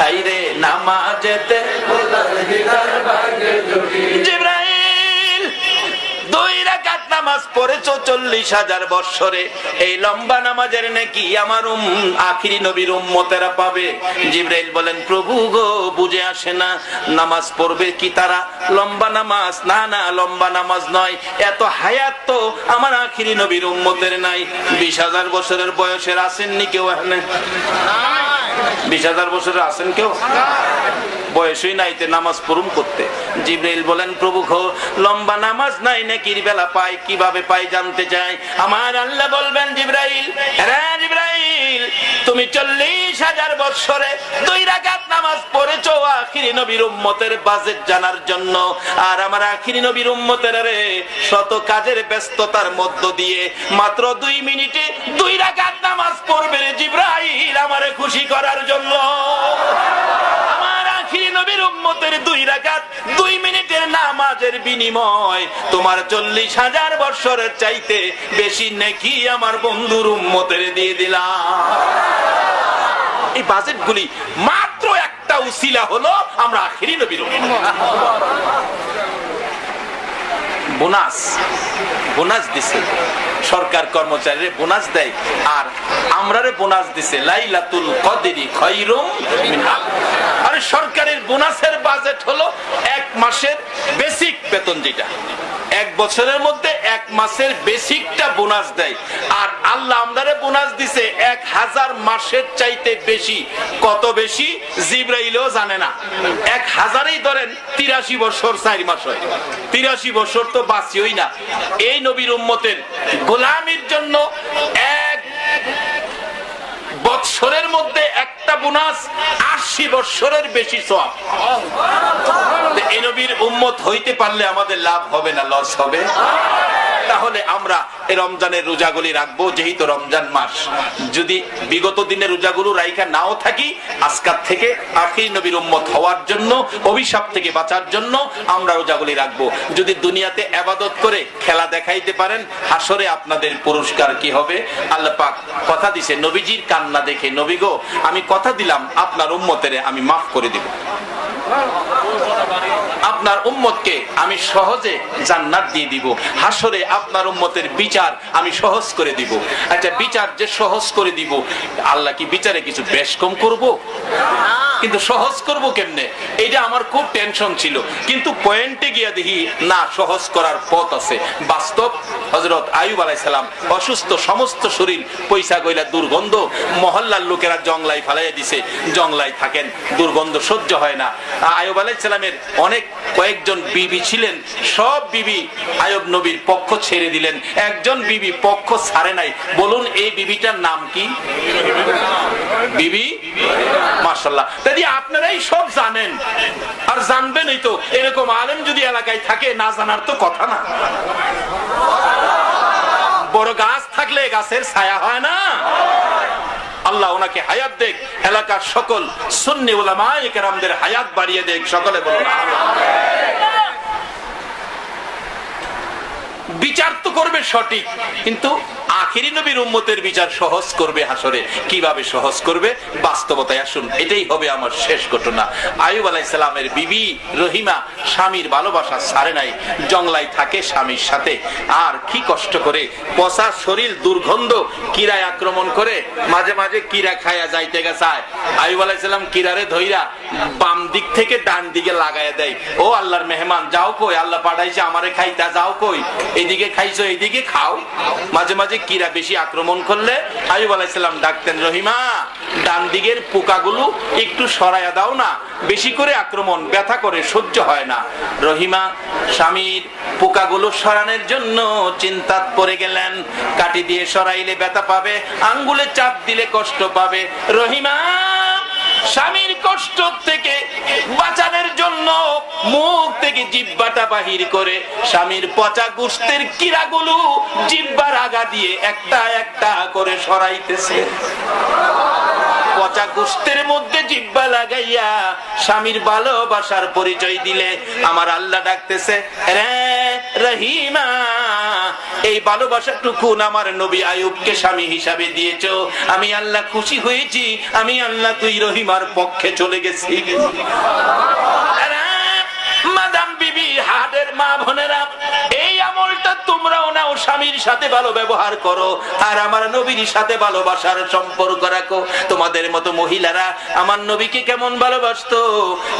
আইরে নামাজেতে খোদার দিদার পাইকে জুটিবে। জিবরাইল 2 রাকাত নামাজ পড়েছো 40,000 বছরে, এই লম্বা নামাজের নেকি আমার আখিরি নবীর উম্মতেরা পাবে। জিবরাইল বলেন প্রভু গো বুঝে আসে না, নামাজ পড়বে কি তারা? লম্বা নামাজ না, না লম্বা নামাজ নয়। এত হায়াত তো আমার আখিরি নবীর উম্মতের নাই। 20,000 বছরের বয়সের আসেননি কেউ? এখানে 20,000 বছরের আছেন কেউ? বয়সই নাইতে নামাজ পড়ুম করতে। জিবরাইল বলেন প্রভু গো লম্বা নামাজ নাই, নেকির বেলা পাই কিভাবে পাই জানতে চাই। আমার আল্লাহ বলবেন জিবরাইল, রে জিবরাইল তুমি 40,000 বছরে 2 রাকাত নামাজ পড়েছো আখিরি নবীর উম্মতের বাজেট জানার জন্য। আর আমার আখিরি নবীর উম্মতেরা রে শত কাজের ব্যস্ততার মধ্য দিয়ে মাত্র 2 মিনিটে 2 রাকাত নামাজ পড়বে রে জিবরাইল আমারে খুশি করার জন্য। আমার আখিরি নবীর উম্মতের 2 রাকাত 2 মিনিটের নামাজ নামাজের বিনিময় তোমার 40,000 বছরের চাইতে বেশি নেকি আমার বন্ধুর উম্মতের দিয়ে দিলাম। এই বাজেটগুলি মাত্র একটা উসিলা হলো আমরা আখিরি নবীর উম্মত। বোনাস দিছে সরকার, কর্মচারীরা বোনাস দেয়, আর আমরারে বোনাস দিছে লাইলাতুল কদরি খায়রুম মিন আলফ। আরে সরকারের বোনাসের বাজেট হলো 1 মাসের বেসিক বেতন, যেটা 1 বছরের মধ্যে 1 মাসের বেসিকটা বোনাস দেয়। আর আল্লাহ আমরারে বোনাস দিছে 1000 মাসের চাইতে বেশি। কত বেশি জিবরাইলও জানে না। 1000ই ধরেন 83 বছর 4 মাস হয়, 83 বছর তো বাঁচিওই না। এই নবীর উম্মতের গোলামির জন্য 1 বছরের মধ্যে একটা বোনাস 80 বছরের বেশি সওয়াব। এই নবীর উম্মত হইতে পারলে আমাদের লাভ হবে না লস হবে? তাহলে আমরা এই রমজানের রোজাগুলি রাখবো, যেহেতু রমজান মাস। যদি বিগত দিনের রোজাগুলো রাইখা নাও থাকি, আজকাল থেকে আখির নবীর উম্মত হওয়ার জন্য, অভিশাপ থেকে বাঁচার জন্য আমরা রোজাগুলি রাখবো। যদি দুনিয়াতে ইবাদত করে খেলা দেখাইতে পারেন, হাসরে আপনাদের পুরস্কার কি হবে? আল্লাহ পাক কথা দিছে, নবীজির কান্না দেখে, নবী গো আমি কথা দিলাম আপনার উম্মতের আমি মাফ করে দিব, আপনার উম্মতকে আমি সহজে জান্নাত দিয়ে দিব, হাসরে আপনার উম্মতের বিচার আমি সহজ করে দিব। আচ্ছা, বিচার যে সহজ করে দিব, আল্লাহ কি বিচারে কিছু বেশ কম করব? কিন্তু সহজ করব কেমনে, এইটা আমার খুব টেনশন ছিল। কিন্তু পয়েন্টে গিয়া দেখি না, সহজ করার পথ আছে। বাস্তব হযরত আইয়ুব আলাইহিস সালাম অসুস্থ, সমস্ত শরীর পয়সা গইলা দুর্গন্ধ, মহল্লার লোকেরা জংলায় ফালাইয়া দিছে, জংলায় থাকেন, দুর্গন্ধ সহ্য হয় না। আইয়ুব আলাইহিস সালামের অনেক কয়েকজন বিবি ছিলেন, সব বিবি আইয়ুব নবীর পক্ষ ছেড়ে দিলেন, একজন বিবি পক্ষ ছাড়ে নাই। বলুন এই বিবিটার নাম কি? বিবি মাশাআল্লাহ। তাই আপনারাই সব জানেন আর জানবেনই তো। এরকম আলেম যদি এলাকায় থাকে, না জানার তো কথা না। বড় গাছ থাকলে গাছের ছায়া হয় না? আল্লাহ ওনাকে হায়াত দেখ, এলাকার সকল সুন্নি উলামায়ে কেরামদের হায়াত বাড়িয়ে দেখ, সকলে বলুন বিচার তো করবে সঠিক, কিন্তু আখিরি নবীর উম্মতের বিচার সহজ করবে হাসরে। কিভাবে সহজ করবে? বাস্তবতায় আসুন, এটাই হবে আমার শেষ ঘটনা। আইয়ুব আলাইহিস সালামের বিবি রহিমা স্বামীর ভালোবাসা ছাড়ে নাই, জংলায় থাকে স্বামীর সাথে। আর কি কষ্ট করে, পচা শরীর, দুর্গন্ধ, কিরায় আক্রমণ করে, মাঝে মাঝে কিরা খায়া যাইতে গেছায়। আইয়ুব আলাইহিস সালাম কিরারে ধইরা বাম দিক থেকে ডান দিকে লাগায়া দেয়, ও আল্লাহর মেহমান যাও কই, আল্লাহ পাঠাইছে আমারে খাইতা, যাও কই, এইদিকে খাইছো এইদিকে খাও। মাঝে মাঝে কিরা বেশি আক্রমণ করলে আইয়ুব আলাইহিস সালাম ডাকতেন, রহিমা ডান দিকের পোকাগুলো একটু সরাইয়া দাও না, বেশি করে আক্রমণ, ব্যথা করে, সহ্য হয় না। রহিমা স্বামীর পোকাগুলো সরানোর জন্য চিন্তাত পড়ে গেলেন। কাটি দিয়ে সরাইলে ব্যথা পাবে, আঙ্গুলে চাপ দিলে কষ্ট পাবে। রহিমা স্বামীর কষ্ট থেকে বাঁচানোর জন্য মুখ থেকে জিহ্বাটা বাহির করে স্বামীর পচা গোশতের কিরাগুলো জিহ্বার আগা দিয়ে একটা একটা করে সরাইতেছে। পচা গোশতের মধ্যে জিহ্বা লাগাইয়া স্বামীর ভালোবাসার পরিচয় দিলে আমার আল্লাহ ডাকতেছে, রে রহিমা এই ভালোবাসাটুকু আমার নবী আইয়ুবকে স্বামী হিসাবে দিয়েছো, আমি আল্লাহ খুশি হয়েছি, আমি আল্লাহ তুই রহিমার পক্ষে চলে গেছি। মাদাম বিবি, হাটের মা বোনেরা, এই আমলটা তোমরাও নাও, স্বামীর সাথে ভালো ব্যবহার করো আর আমার নবীর সাথে ভালোবাসার সম্পর্ক রাখো। তোমাদের মতো মহিলারা আমার নবীকে কেমন ভালোবাসতো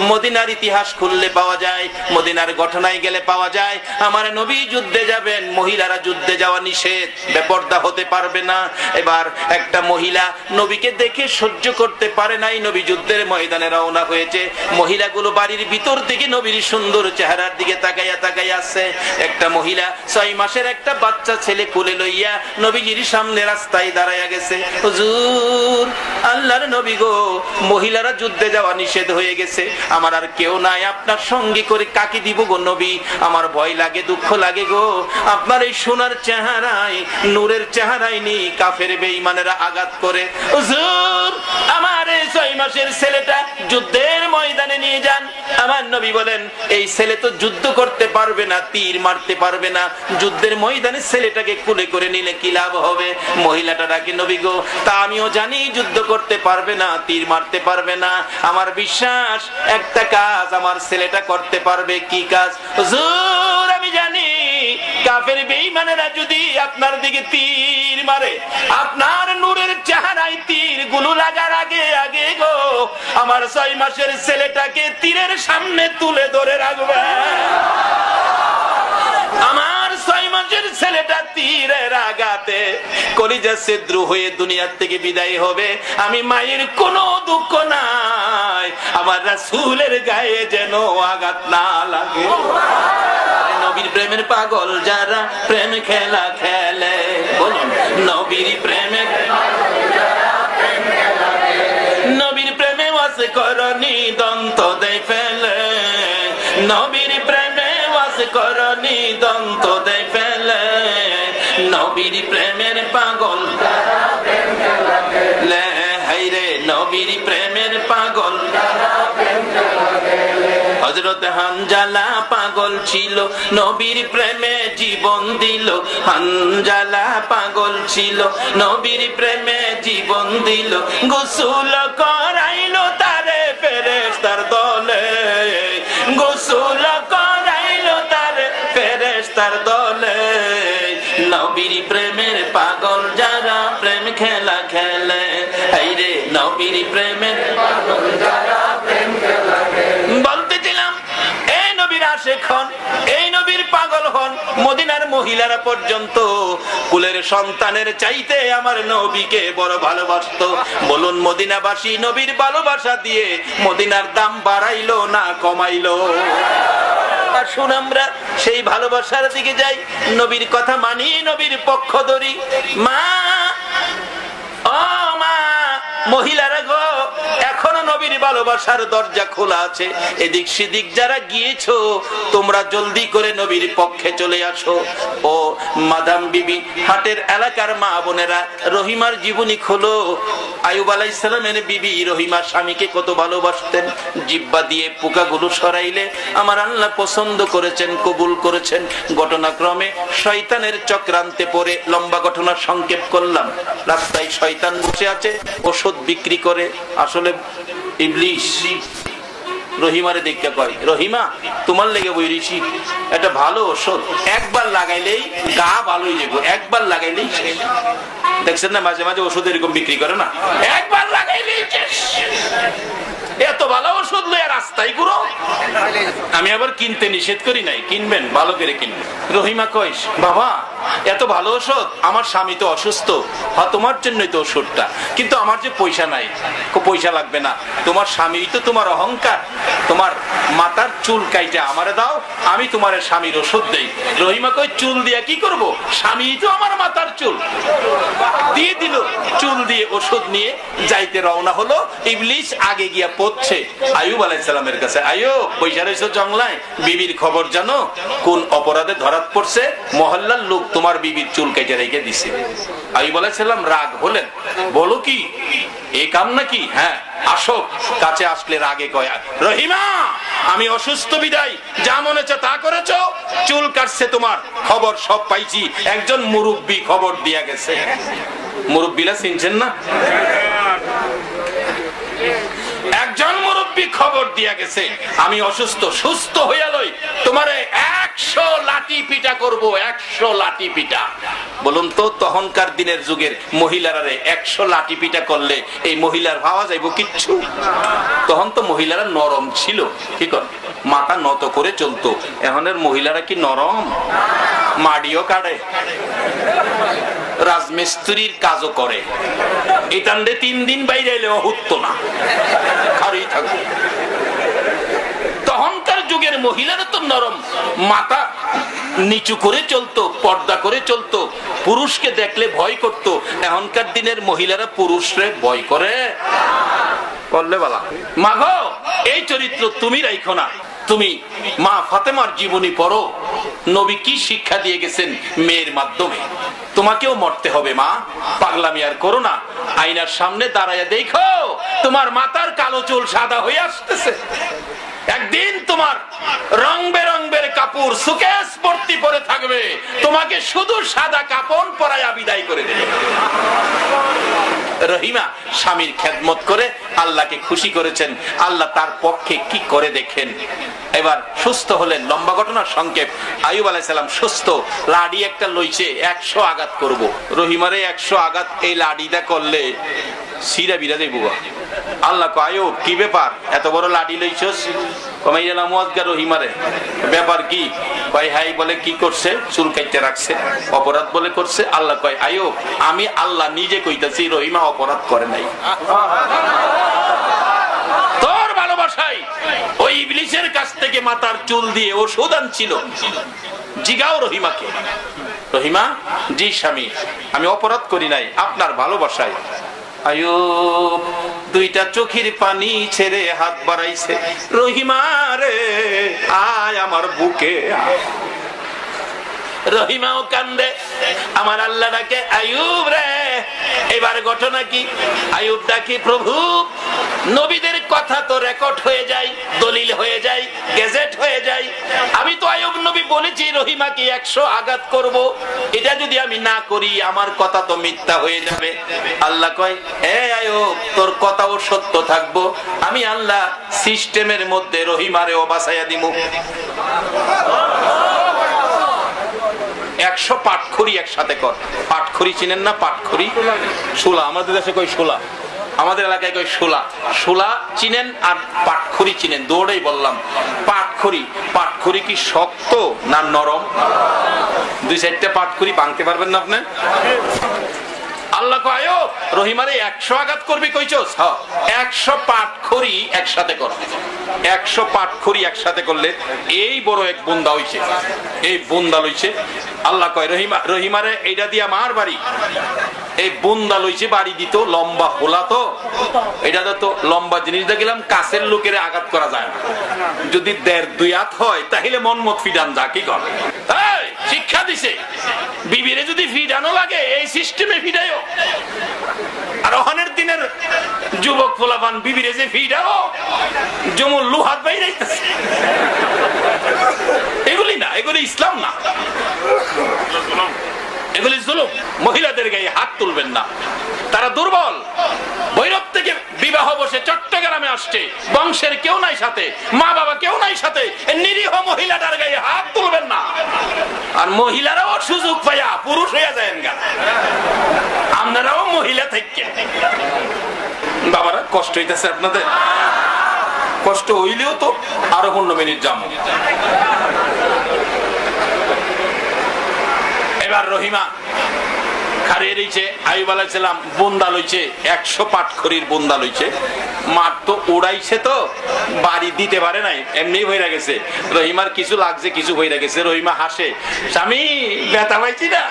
মদিনার ইতিহাস খুললে পাওয়া যায়, মদিনার ঘটনায় গেলে পাওয়া যায়। আমার নবী যুদ্ধে যাবেন, মহিলারা যুদ্ধে যাওয়া নিষেধ, বেপরদা হতে পারবে না। এবার একটা মহিলা নবীকে দেখে সহ্য করতে পারে নাই, নবী যুদ্ধের ময়দানে রওনা হয়েছে। মহিলাগুলো বাড়ির ভিতর থেকে নবীর সুন্দর চেহারার দিকে তাকাইয়া তাকাইয়া আছে। একটা মহিলা 6 মাসের একটা বাচ্চা ছেলে কোলে লইয়া নবীজির সামনে রাস্তায় দাঁড়াইয়া গেছে। হুজুর, আল্লাহর নবী গো, মহিলারা যুদ্ধে যাওয়া নিষেধ হয়ে গেছে, আমার আর কেউ নাই, আপনার সঙ্গে করে কাকে দিব গো নবী, আমার ভয় লাগে, দুঃখ লাগে গো, আপনার এই সোনার চেহারায়, নূরের চেহারায় নি কাফের বেঈমানেরা আঘাত করে। হুজুর, আমার এই 6 মাস মাসের ছেলেটা যুদ্ধের ময়দানে নিয়ে যান। আমার নবী বলেন এই ছেলে তো যুদ্ধ করতে পারবে না, তীর মারতে পারবে না, যুদ্ধের ময়দানে ছেলেটাকে কুলে করে নিলে কি লাভ হবে? মহিলাটা ডাকে, নবী গো, তা আমিও জানি যুদ্ধ করতে পারবে না, তীর মারতে পারবে না, আমার বিশ্বাস একটা কাজ আমার ছেলেটা করতে পারবে। কি কাজ? হুজুর আমি জানি কাফের বেঈমানেরা যদি আপনার দিকে তীর মারে, আপনার নূরের চেহারায় তীর গুলো লাগার আগে আগে গো আমার 6 মাসের ছেলেটাকে তীরের সামনে তুলে ধরে রাখবে। আমার 6 মাসের ছেলেটা তীরের আঘাতে কলিজা ছিদ্র হয়ে দুনিয়ার থেকে বিদায় হবে। আমি মায়ের কোনো দুঃখ নাই, আমার রাসূলের গায়ে যেন আঘাত না লাগে। নবীর প্রেমের পাগল যারা প্রেম খেলা খেলে, বলুন নবীর প্রেমের, নবীর প্রেমে ওয়াসে করনি দন্ত দেয় ফেলে, নবীর প্রেমে ওয়াসে করনি দন্ত দেয় ফেলে, নবীর প্রেমের পাগল যারা প্রেম খেলা খেলে, হায়রে নবীর প্রেমের পাগল যারা প্রেম খেলা খেলে। হযরত হানজালা পাগল ছিল, নবীর প্রেমে জীবন দিল। হানজালা পাগল ছিল, নবীর প্রেমে জীবন দিল। গোসল করাইলো তারে ফেরেশতার দলে, গোসল করাইলো তারে ফেরেশতার দলে। নবীর প্রেমের পাগল যারা প্রেম খেলা খেলে, হায়রে নবীর প্রেমের পাগল যারা প্রেম খেলা খেলে। বলতেছিলাম এই নবীর আশিক হন, এই নবীর পাগল হন। মদিনার মহিলারা পর্যন্ত কুলের সন্তানের চাইতে আমার নবীকে বড় ভালোবাসতো। বলুন মদিনাবাসী নবীর ভালোবাসা দিয়ে মদিনার দাম বাড়াইলো না কমাইলো? আসুন আমরা সেই ভালোবাসার দিকে যাই, নবীর কথা মানি, নবীর পক্ষ ধরি। মা, ও মা, মহিলারা গো, এখনো নবীর ভালোবাসার দরজা খোলা আছে। এদিক সেদিক যারা গিয়েছো তোমরা জলদি করে নবীর পক্ষে চলে আসো। ও মাদাম বিবি, হাটের এলাকার মা বোনেরা, রহিমার জীবনী খোলো। আইয়ুব আলাইহিস সালামের বিবি রহিমার স্বামীকে কত ভালোবাসতেন। জিহ্বা দিয়ে পোকাগুলো সরাইলে আমার আল্লাহ পছন্দ করেছেন, কবুল করেছেন। ঘটনাক্রমে শয়তানের চক্রান্তে পড়ে, লম্বা ঘটনা সংক্ষেপ করলাম, রাস্তায় শয়তান বসে আছে ওষুধ বিক্রি করে। আসলে ইবলিশ রহিমারে দেখতে কয়, রহিমা তোমার লেগে বইরিছি এটা ভালো ওষুধ, একবার লাগাইলেই গা ভালোই যাবো, একবার লাগাইলেই শেষ। দেখছেন না মাঝে মাঝে ওষুধ এরকম বিক্রি করে না, একবার লাগাইলেই শেষ। এত ভালো ওষুধ লইয়া রাস্তায় ঘুরো। আমি আবার কিনতে নিষেধ করি নাই, কিনবেন ভালো করে কিনবেন। রহিমা কইস, বাবা এত ভালো ওষুধ, আমার স্বামী তো অসুস্থ, হ্যাঁ তোমার জন্যই তো ওষুধটা, কিন্তু আমার যে পয়সা নাই। পয়সা লাগবে না, তোমার স্বামী তো তোমার অহংকার, তোমার মাথার চুল কাইটা আমারে দাও, আমি তোমার স্বামীর ওষুধ দেই। রহিমা কই, চুল দিয়া কি করব, স্বামী তো আমার মাথার চুল। দিয়ে দিল, চুল দিয়ে ওষুধ নিয়ে যাইতে রওনা হলো। ইবলিশ আগে গিয়া পড়ছে আইয়ুব আলাইহিস সালামের কাছে। আইয়ুব পয়সা রইছো জংলায়, বিবির খবর জানো, কোন অপরাধে ধরাত পড়ছে, মহল্লার লোক তোমার বিবির চুল কেটে রেখে দিছে। আইয়ুব আলাইহিস সালাম রাগ হলেন, বলো কি এই কাম নাকি? হ্যাঁ আসো। কাছে আসলে রাগে কয়, রহিমা আমি অসুস্থ বিদায় যা মনে হচ্ছে তা করেছো, চুল কাটছে তোমার, খবর সব পাইছি, একজন মুরব্বী খবর দিয়া গেছে। মুরব্বীরা চিনছেন না? একজন মুরব্বী খবর দিয়া গেছে আমি অসুস্থ, সুস্থ হইয়া লই তোমারে 100 লাঠি পিটা করব, 100 লাঠি পিটা। বলুন তো তখনকার দিনের যুগের মহিলারা 100 লাঠি পিটা করলে এই মহিলার ভাবা যাইব কিচ্ছু? তখন তো মহিলারা নরম ছিল, কি কর মাথা নত করে চলতো। এখনের মহিলারা কি নরম? মাড়িও কাটে, রাজমিস্ত্রির কাজও করে, এটান্ডে 3 দিন বাইরে এলেও হতো না, খালি থাকবে। তখনকার যুগের মহিলারা তো নরম, মাথা নিচু করে চলতো, পর্দা করে চলতো, পুরুষকে দেখলে ভয় করতো। এখনকার দিনের মহিলারা পুরুষরে ভয় করে, করলে বলা মাগো এই চরিত্র তুমি রাখো না। তুমি মা ফাতেমার জীবনী পড়ো, নবী কি শিক্ষা দিয়ে গেছেন মেয়ের মাধ্যমে। তোমাকেও মরতে হবে মা, পাগলামি আর করো না। আয়নার সামনে দাঁড়ায় দেখো তোমার মাথার কালো চুল সাদা হয়ে আসতেছে। একদিন তোমার রং বেরঙের কাপড় সুকেস ভর্তি পরে থাকবে, তোমাকে শুধু সাদা কাপড় পরাইয়া বিদায় করে দেবে। রহিমা স্বামীর খেদমত করে আল্লাহকে খুশি করেছেন। আল্লাহ তার পক্ষে কি করে দেখেন। এবার সুস্থ হলেন। লম্বা ঘটনা সংক্ষেপ। আইয়ুব আলাইহিস সালাম সুস্থ, লাডি একটা লইছে, 100 আঘাত করব। রহিমারে 100 আঘাত এই লাডিটা করলে সিরা বিরা দেব। আল্লাহ কয় আইয়ুব কি ব্যাপার, এত বড় লাডি লইছস? কমাইয়া না মুয়াজ্জা রহিমারে, ব্যাপার কি? কয় হাই বলে কি করছে? চুল কাটতে রাখছে, অপরাধ বলে করছে। আল্লাহ কয় আইয়ুব আমি আল্লাহ নিজে কইতাছি রহিমা অপরাধ করে নাই। তোর ভালোবাসায় ওই ইবলিসের কাছ থেকে মাথার চুল দিয়ে ওষুধ আনছিল। জিগাও রহিমাকে। রহিমা জি স্বামী আমি অপরাধ করি নাই, আপনার ভালোবাসায়। আইয়ুব দুইটা চোখের পানি ছেড়ে হাত বাড়াইছে। রহিমা রে আয় আমার বুকে। রহিমাও কান্দে, আমার আল্লাহ ডাকে আইয়ুব রে। এবার ঘটনা কি? আইয়ুব ডাকে প্রভু নবীদের কথা তো রেকর্ড হয়ে যায়, দলিল হয়ে যায়, গেজেট হয়ে যায়। আমি তো আইয়ুব নবী বলেছি রহিমাকে 100 আঘাত করব, এটা যদি আমি না করি আমার কথা তো মিথ্যা হয়ে যাবে। আল্লাহ কয় এ আইয়ুব তোর কথাও সত্য থাকবো, আমি আল্লাহ সিস্টেমের মধ্যে রহিমারেও বাঁচাইয়া দিমু। 100 পাটখড়ি একসাথে কর। পাটখড়ি চিনেন না? পাটখড়ি শোলা, আমাদের দেশে কই শোলা, আমাদের এলাকায় কই শোলা। শোলা চিনেন আর পাটখড়ি চিনেন, দৌড়েই বললাম। পাটখড়ি, পাটখড়ি কি শক্ত না নরম? 2-4টা পাটখড়ি ভাঙতে পারবেন না আপনি? আল্লাহ কয় আইয়ুব রহিমারে 100 আঘাত করবি কইছস? হ্যাঁ 100 পাটখড়ি একসাথে কর। 100 পাটখড়ি একসাথে করলে এই বড় এক বুন্দা হইছে, এই বুন্দা লইছে। আল্লাহ কয় রহিমারে এইটা দিয়া মার বাড়ি। এই বুন্দা লইছে বাড়ি দিত, লম্বা হোলা তো, এটা তো লম্বা জিনিস দেখিলাম কাছের লোকের আঘাত করা যায় না। যদি 1.5-2 হাত হয় তাহলে মন মত ফিডান যা কি কর। শিক্ষা দিছে বিবিরে যদি ফিডানো লাগে এই সিস্টেমে ফিডাইও। আর ওখানের দিনের যুবক ফোলাপান বিবিরে যে ফিডাও যেমন লুহাত বাইরে, এগুলি না, এগুলি ইসলাম না, এগুলি জুলুম। মহিলাদের গায়ে হাত তুলবেন না, তারা দুর্বল। ভৈরব থেকে বিবাহ বসে চট্টগ্রামে আসছে, বংশের কেউ নাই সাথে, মা বাবা কেউ নাই সাথে, নিরীহ মহিলাটার গায়ে হাত তুলবেন না। আর মহিলারাও সুযোগ পাইয়া পুরুষ হইয়া যায় গা, আপনারাও মহিলা থেকে। বাবারা কষ্ট হইতেছে আপনাদের? কষ্ট হইলেও তো আরো 15 মিনিট যাবো। এবার রহিমা খারিয়ে রইছে। আইয়ুব আলাইহিস সালাম বুন্দা লইছে, 100 পাটখড়ির বুন্দা লইছে। মার তো উড়াইছে, তো বাড়ি দিতে পারে নাই, এমনি হইরা গেছে। রহিমার কিছু লাগছে, কিছু হইরা গেছে। রহিমা হাসে, স্বামী ব্যথা পাইছি না?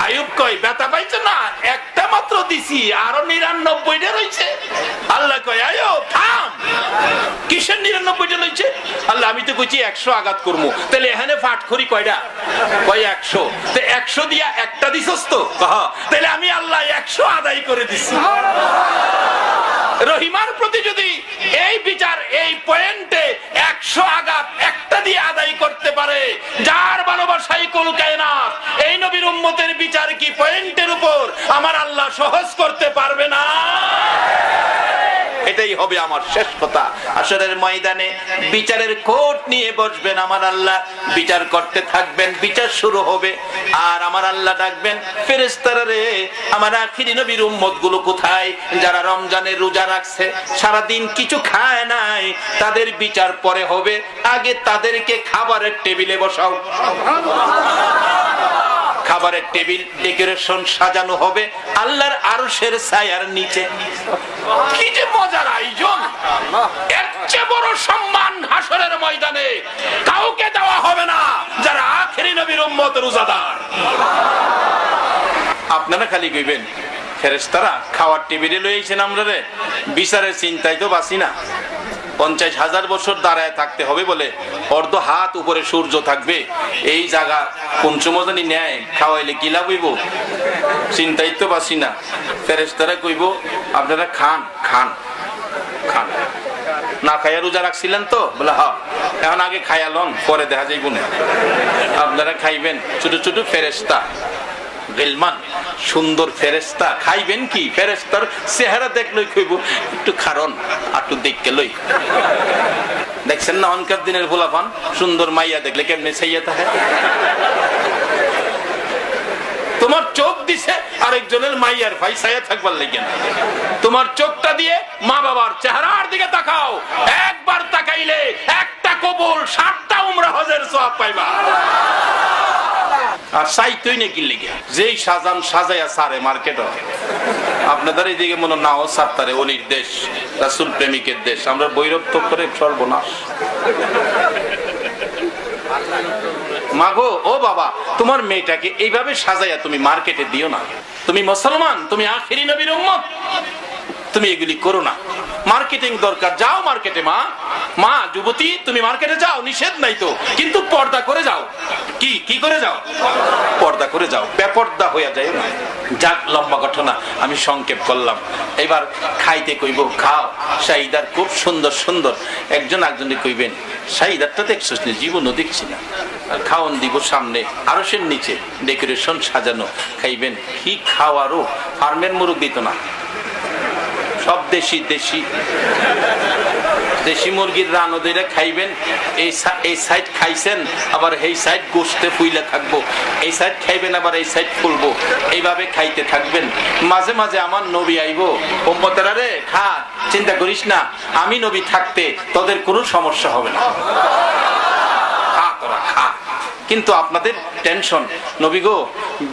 আইয়ুব কয় ব্যথা পাইছো না? একটা মাত্র দিছি, আরো 99টা রইছে। আল্লাহ কয় আইয়ুব থাম, কিসের 99টা লইছে? আল্লাহ আমি তো কইছি 100 আঘাত করবো, তাহলে এখানে পাটখড়ি কয়টা? কয় 100। তো 100 দিয়া একটা দিছস তো? তাহলে আমি আল্লাহ 100 আদায় করে দিছি। রহিমার প্রতি যদি এই বিচার এই পয়েন্টে 100 আঘাত একটা দিয়ে আদায় করতে পারে, যার ভালোবাসাই কুল কায়নাত, এই নবীর উম্মতের বিচার কি পয়েন্টের উপর আমার আল্লাহ সহজ করতে পারবে না? এটাই হবে আমার শেষ কথা। হাশরের ময়দানে বিচারের কোর্ট নিয়ে বসবেন আমার আল্লাহ, বিচার করতে থাকবেন, বিচার শুরু হবে। আর আমার আল্লাহ ডাকবেন ফেরেশতারা রে, আমার আখিরি নবীর উম্মত গুলো কোথায়? যারা রমজানের রোজা রাখছে, সারা দিন কিছু খায় নাই, তাদের বিচার পরে হবে, আগে তাদেরকে খাবারের টেবিলে বসাও। খাবারের টেবিল ডেকোরেশন সাজানো হবে আল্লাহর আরশের ছায়ার নিচে। কি যে মজার আয়োজন! এর চেয়ে বড় সম্মান হাশরের ময়দানে কাউকে দেওয়া হবে না যারা আখিরি নবীর উম্মত রোজাদার। আপনারা খালি কইবেন ফেরেশতারা খাওয়ার টেবিলে লইছেন আমরা রে, বিচারের চিন্তায় তো বাঁচি না। 50,000 বছর দাঁড়ায় থাকতে হবে বলে অর্ধ হাত উপরে সূর্য থাকবে, এই জায়গা কোন সময় জানি নেয় খাওয়াইলে কি লাভ হইব চিন্তাই তো পাচ্ছি না। ফেরেশতারা কইব আপনারা খান খান খান, না খাইয়া রোজা রাখছিলেন তো বলে হ্যাঁ, এখন আগে খাইয়া লন পরে দেখা যাইব না, আপনারা খাইবেন। ছোট ছোট ফেরেশতা গিলমান, সুন্দর ফেরেশতা, খাইবেন কি? ফেরেশতার চেহারা দেখলই কইব একটু খারণ একটু দেখকে লই। দেখছেন না অনকার দিনের গোলাপান সুন্দর মাইয়া দেখলে কেমনে চাইয়া থাকে। তোমার চোখ দিছে আরেকজনের মাইয়ার ভাই ছায়া থাকবার লাগে না, তোমার চোখটা দিয়ে মা বাবার চেহারার দিকে তাকাও, একবার তাকাইলে একটা কবুল 7টা উমরা হজের সওয়াব পাইবা। আর সাইতই নাকি লিগে যেই সাজান সাজাইয়া সারে মার্কেট, আপনাদের এইদিকে মনে নাও সাত্তারে অলির দেশ, রাসূল প্রেমিকের দেশ, আমরা বৈরত্ব করে সর্বনাশ। মাগো ও বাবা, তোমার মেয়েটাকে এইভাবে সাজাইয়া তুমি মার্কেটে দিও না, তুমি মুসলমান, তুমি আখিরি নবীর উম্মত, তুমি এগুলি করো না। মার্কেটিং দরকার, যাও মার্কেটে। মা মা যুবতী তুমি মার্কেটে যাও, নিষেধ নাই তো, কিন্তু পর্দা করে যাও। কি কি করে যাও? পর্দা করে যাও, বেপর্দা হইয়া যায় না। যাক, লম্বা ঘটনা আমি সংক্ষেপ করলাম। এবার খাইতে কইব, খাও। শাহিদার খুব সুন্দর সুন্দর, একজন একজনে কইবেন শাহিদারটা দেখছিস না, জীবনও দেখছি না। আর খাওয়ান দিব সামনে, আরশের নিচে ডেকোরেশন সাজানো, খাইবেন। কি খাওয়ারও ফার্মের মুরগ দিত না, সব দেশি দেশি দেশি মুরগির রানো দিয়ে খাইবেন। এই সাইড খাইছেন, আবার এই সাইড গোশতে ফুইলে থাকবো, এই সাইড খাইবেন আবার এই সাইড ফুলবো, এইভাবে খাইতে থাকবেন। মাঝে মাঝে আমার নবী আইবো, উম্মতেরা রে খা, চিন্তা করিস না, আমি নবী থাকতে তোদের কোনো সমস্যা হবে না, খা তোরা খা। কিন্তু আপনাদের টেনশন, নবী গো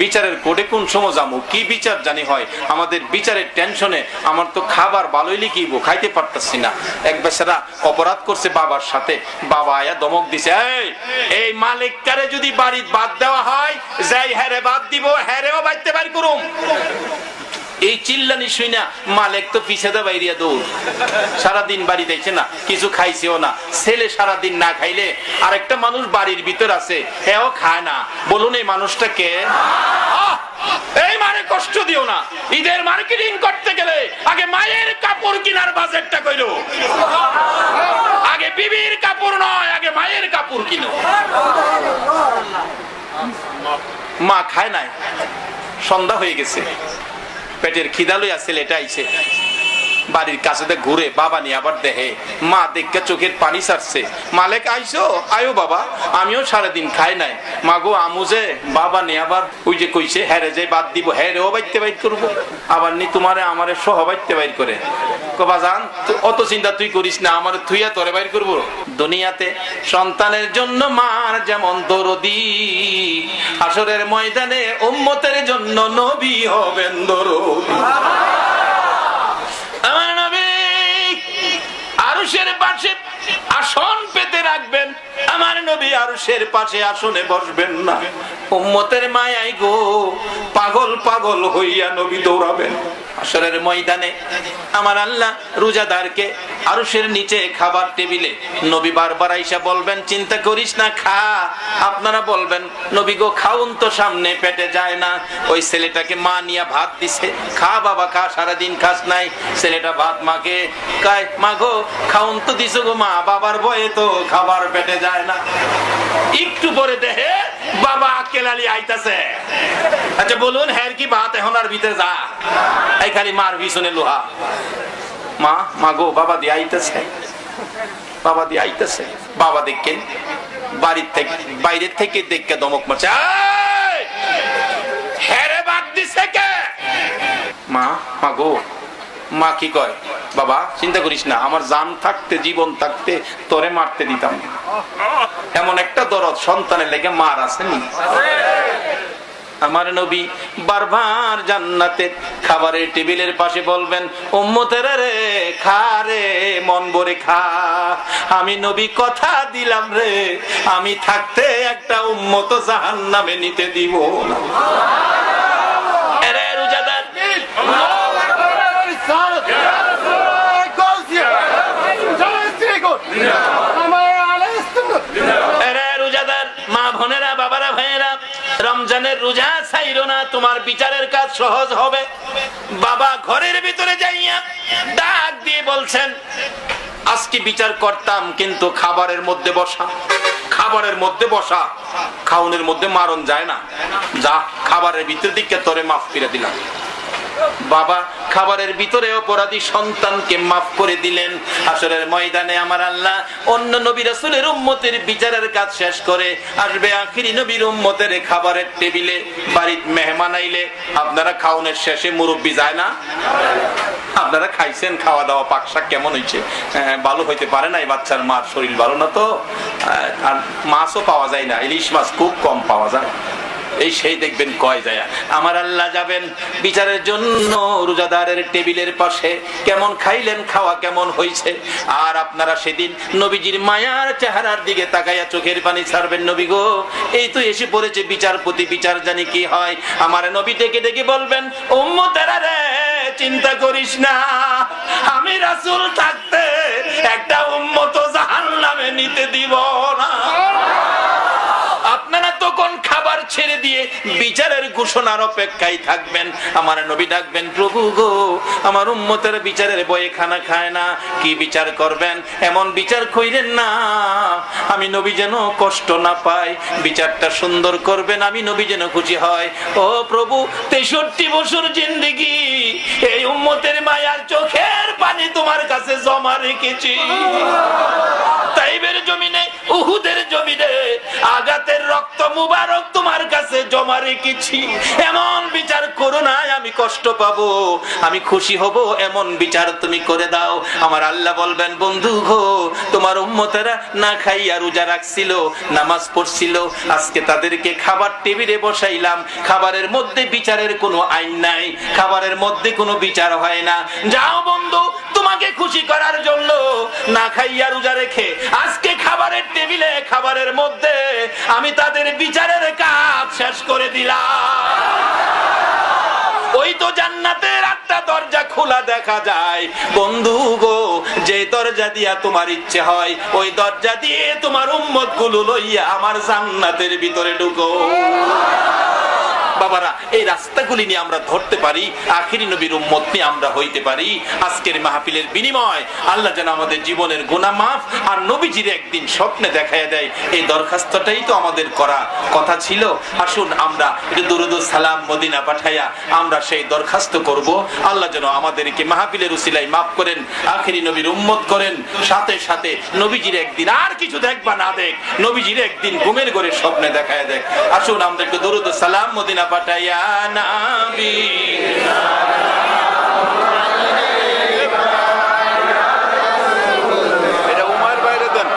বিচারের কোর্টে কোন সময় যাবো, কি বিচার জানি হয়, আমাদের বিচারের টেনশনে আমার তো খাবার ভালোই লিখিব, খাইতে পারতাছি না। এক বেচারা অপরাধ করছে বাবার সাথে, বাবা আয়া দমক দিছে, এই মালিকটারে যদি বাড়ির বাদ দেওয়া হয়, যাই হ্যারে বাদ দিব, হ্যারেও বাইতে পারি করুম। এই চিল্লানি শুই না মালিক তো পিছাদা বাইরিয়া দৌড়, সারাদিন বাড়ি দেখছে না, কিছু খাইছেও না। ছেলে সারাদিন না খাইলে আরেকটা মানুষ বাড়ির ভিতর আছে, হেও খায় না। বলুন এই মানুষটা কে? এই মানে কষ্ট দিও না। ঈদের মার্কেটিং করতে গেলে আগে মায়ের কাপড় কেনার বাজেটটা কইলো, আগে বিবির কাপড় নয়, আগে মায়ের কাপড় কিনো। মা খায় নাই, সন্ধ্যা হয়ে গেছে, পেটের খিদা লইয়া ছেলেটা আইছে, বাড়ির কাছে ঘুরে বাবা নিয়ে আবার দেহে, মা দেখে চোখের পানি ছাড়ছে। মালিক আইসো, আয়ো বাবা, আমিও সারাদিন খাই নাই। মা গো আমু যে বাবা নিয়ে আবার ওই যে কইছে হ্যারে যে বাদ দিব, হ্যারেও বাইতে বাইর করবো, আবার নি তোমারে আমারে সহ বাইতে বাইর করে। কবা জান অত চিন্তা তুই করিস না, আমার থুইয়া তোরে বাইর করবো। দুনিয়াতে সন্তানের জন্য মার যেমন দরদি, হাসরের ময়দানে উম্মতের জন্য নবী হবেন দরদি। আমার নবী আরশের পাশে আসন পেতে রাখবেন, আমার নবী আরশের পাশে আসনে বসবেন না। উম্মতের মায়াই গো পাগল পাগল হইয়া নবী দৌড়াবেন। হাসরের ময়দানে আমার আল্লাহ রোজাদারকে আরশের নিচে খাবার টেবিলে নবী বারবার আইসা বলবেন চিন্তা করিস না, খা। আপনারা বলবেন নবী গো খাউন তো সামনে, পেটে যায় না। ওই ছেলেটাকে মা নিয়া ভাত দিছে, খা বাবা খা, সারাদিন খাস নাই। ছেলেটা ভাত মাকে কায়, মা গো খাউন তো দিছো গো মা, বাবার ভয়ে তো খাবার পেটে যায় না। একটু পরে দেহে বাবা কেলালি আইতাছে। আচ্ছা বলুন হ্যার কি ভাত এখন আর ভিতরে যা, এই খালি মার পিছনে লোহা। মা মা গো বাবা দিয়ে আইতেছে, বাবা দিয়ে আইতেছে। বাবা দেখেন বাড়ির থেকে বাইরের থেকে দেখে দমক মারছে, হ্যারে বাদ দিছে কে? মা মা গো, মা কি কয়, বাবা চিন্তা করিস না, আমার জান থাকতে জীবন থাকতে তোরে মারতে দিতাম না। এমন একটা দরদ সন্তানের লেগে মার আসেনি। আমার নবী বারবার জান্নাতের খাবারের টেবিলের পাশে বলবেন উম্মতেরা রে খা রে, মন ভরে খা। আমি নবী কথা দিলাম রে, আমি থাকতে একটা উম্মত জাহান্নামে নিতে দিব না। এরে রোজাদার, তোমার বিচারের কাজ সহজ হবে। বাবা ঘরের ভিতরে যাইয়া ডাক দিয়ে বলছেন, আজকে বিচার করতাম কিন্তু খাবারের মধ্যে বসা, খাবারের মধ্যে বসা, খাওনের মধ্যে মারণ যায় না, যা খাবারের ভিতর দিকে তোরে মাফ করে দিলাম। বাবা খাবারের ভিতরে অপরাধী সন্তানকে মাফ করে দিলেন। হাসরের ময়দানে আমার আল্লাহ অন্য নবী রাসূলের উম্মতের বিচারের কাজ শেষ করে আসবে আখিরি নবীর উম্মতের খাবারের টেবিলে। বাড়ির মেহমান আইলে আপনারা খাওনের শেষে মুরব্বি যায় না? আপনারা খাইছেন, খাওয়া দাওয়া পাকশাক কেমন হয়েছে? ভালো হইতে পারে না, এই বাচ্চার মার শরীর ভালো না তো, আর মাছও পাওয়া যায় না, ইলিশ মাছ খুব কম পাওয়া যায়। এই সেই দেখবেন কয় যায় আমার আল্লাহ যাবেন বিচারের জন্য রোজাদারের টেবিলের পাশে, কেমন খাইলেন, খাওয়া কেমন হয়েছে। আর আপনারা সেদিন নবীজির মায়ার চেহারার দিকে তাকাইয়া চোখের পানি ছাড়বেন, নবী গো এই তো এসে পড়েছে বিচারপতি, বিচার জানি কি হয়। আমার নবী ডেকে ডেকে বলবেন, উম্মতেরা রে চিন্তা করিস না, আমি রাসূল থাকতে একটা উম্মত জাহান্নামে নিতে দিব না। আপনারা তখন খাবার ছেড়ে দিয়ে বিচারের ঘোষণার অপেক্ষায় থাকবেন। আমার নবী ডাকবেন, প্রভু গো আমার উম্মতের বিচারের বয়ে খানা খায় না, কি বিচার করবেন? এমন বিচার কইরেন না আমি নবী যেন কষ্ট না পাই, বিচারটা সুন্দর করবেন, আমি নবী যেন খুশি হয়। ও প্রভু 63 বছর জিন্দেগি এই উম্মতের মায়ার চোখের পানি তোমার কাছে জমা রেখেছি। তাইবের জমিনে, উহুদের জমিনে আঘাতের রক্ত মুবারক তোমার কাছে জমা রেখেছি। এমন বিচার করো না আমি কষ্ট পাবো, আমি খুশি হব, এমন বিচার তুমি করে দাও। আমার আল্লাহ বলবেন, বন্ধু গো তোমার উম্মতেরা না খাইয়া রোজা রাখছিল, নামাজ পড়ছিল, আজকে তাদেরকে খাবার টেবিলে বসাইলাম, খাবারের মধ্যে বিচারের কোনো আইন নাই, খাবারের মধ্যে কোনো বিচার হয় না। যাও বন্ধু, তোমাকে খুশি করার জন্য না খাইয়া রোজা রেখে আজকে খাবারের টেবিলে, খাবারের মধ্যে আমি তাদের বিচারের কাজ শেষ করে দিলাম। ওই তো জান্নাতের 8টা দরজা খোলা দেখা যায়। বন্ধু গো যে দরজা দিয়া তোমার ইচ্ছে হয় ওই দরজা দিয়ে তোমার উম্মত গুলো লইয়া আমার জান্নাতের ভিতরে ঢুকো। বাবারা এই রাস্তাগুলি নিয়ে আমরা ধরতে পারি, আখিরি নবীর উম্মত নিয়ে আমরা হইতে পারি। আজকের মাহফিলের বিনিময় আল্লাহ যেন আমাদের জীবনের গুনাহ মাফ আর নবীজির একদিন স্বপ্নে দেখায় দেয়, এই দরখাস্তটাই তো আমাদের করা কথা ছিল। আসুন আমরা দরুদ ও সালাম মদিনা পাঠাইয়া আমরা সেই দরখাস্ত করব। আল্লাহ যেন আমাদেরকে মাহফিলের উসিলায় মাফ করেন, আখিরি নবীর উম্মত করেন। সাথে সাথে নবীজির একদিন আর কিছু দেখবা না দেখ, নবীজির একদিন ঘুমের ঘরে স্বপ্নে দেখায় দেখ। আসুন আমরা একটু দরুদ ও সালাম মদিনা পাঠাইয়া নবী এটা উমার বাইরে দেন।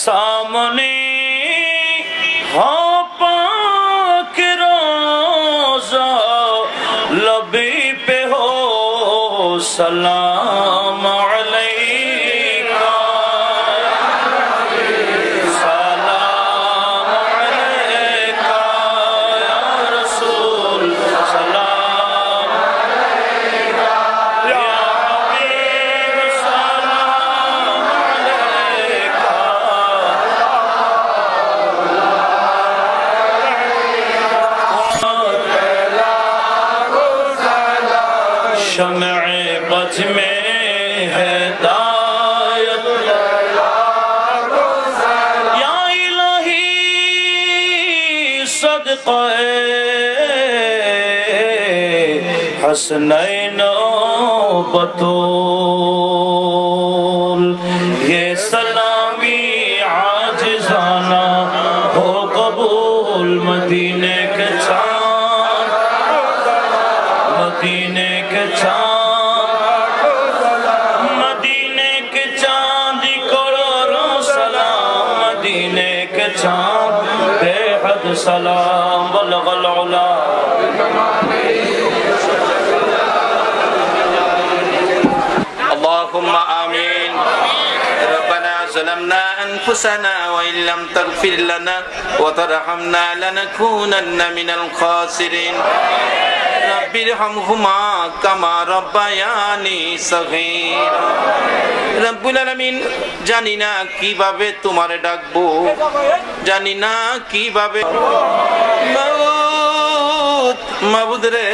सामने हो पाक रोज़ा, लबी पे हो सलाम अलैका, सलाम अलैका या रसूल, सलाम अलैका या हबीब, सलाम अलैका। शम्ए बज में हिदायत या इलाही सदक़े हसनैन बतूल, ये सलामी आजिज़ाना हो कबूल। मदीने के चाँद मदीने के चाँद करोड़ों सलाम मदीने के चाँद बेहद सलाम बलगल उला اللهم آمين ربنا ظلمنا أنفسنا وإن لم تغفر لنا وترحمنا لنكونن من الخاسرين رب ارحمهما كما ربياني صغيرا রব্বুল আলামিন জানি না কিভাবে তোমারে ডাকবো জানি না কিভাবে মাবুদ রে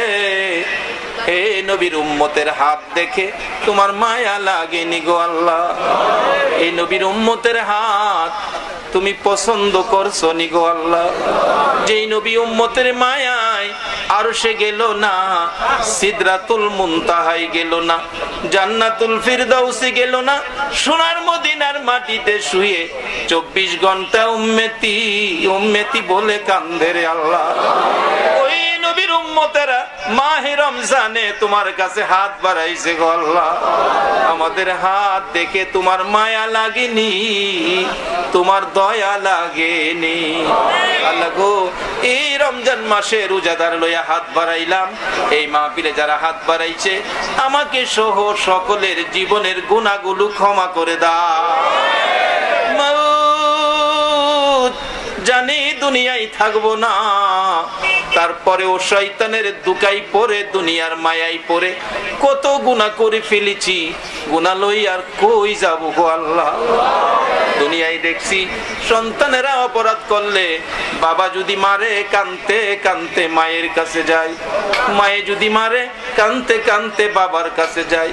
হে নবীর উম্মতের হাত দেখে তোমার মায়া লাগেনি গো আল্লাহ এই নবীর উম্মতের হাত তুমি পছন্দ করছো নি গো আল্লাহ যেই নবী উম্মতের মায়ায় আরশে গেল না সিদরাতুল মুনতাহায় গেল না জান্নাতুল ফিরদাউসে গেল না সোনার মদিনার মাটিতে শুয়ে 24 ঘন্টা উম্মতি উম্মতি বলে কান্দে রে আল্লাহ ওই নবীর উম্মতেরা মাহে রমজানে তোমার কাছে হাত বাড়াইছে গো আল্লাহ আমাদের হাত দেখে তোমার মায়া লাগেনি তোমার দয়া লাগেনি আল্লাহ গো এই রমজান মাসে রোজাদার লইয়া হাত বাড়াইলাম এই মাহফিলে যারা হাত বাড়াইছে আমাকে সহ সকলের জীবনের গুনাহগুলো ক্ষমা করে দাও মাওত জানি দুনিয়ায় থাকবো না তারপরে ও শয়তানের দুকাই পড়ে দুনিয়ার মায়াই পড়ে কত গুনাহ করে ফেলেছি গুনাহ লই আর কই যাব গো আল্লাহ দুনিয়ায় দেখছি সন্তানেরা অপরাধ করলে বাবা যদি মারে কানতে কানতে মায়ের কাছে যায় মায়ে যদি মারে কানতে কানতে বাবার কাছে যায়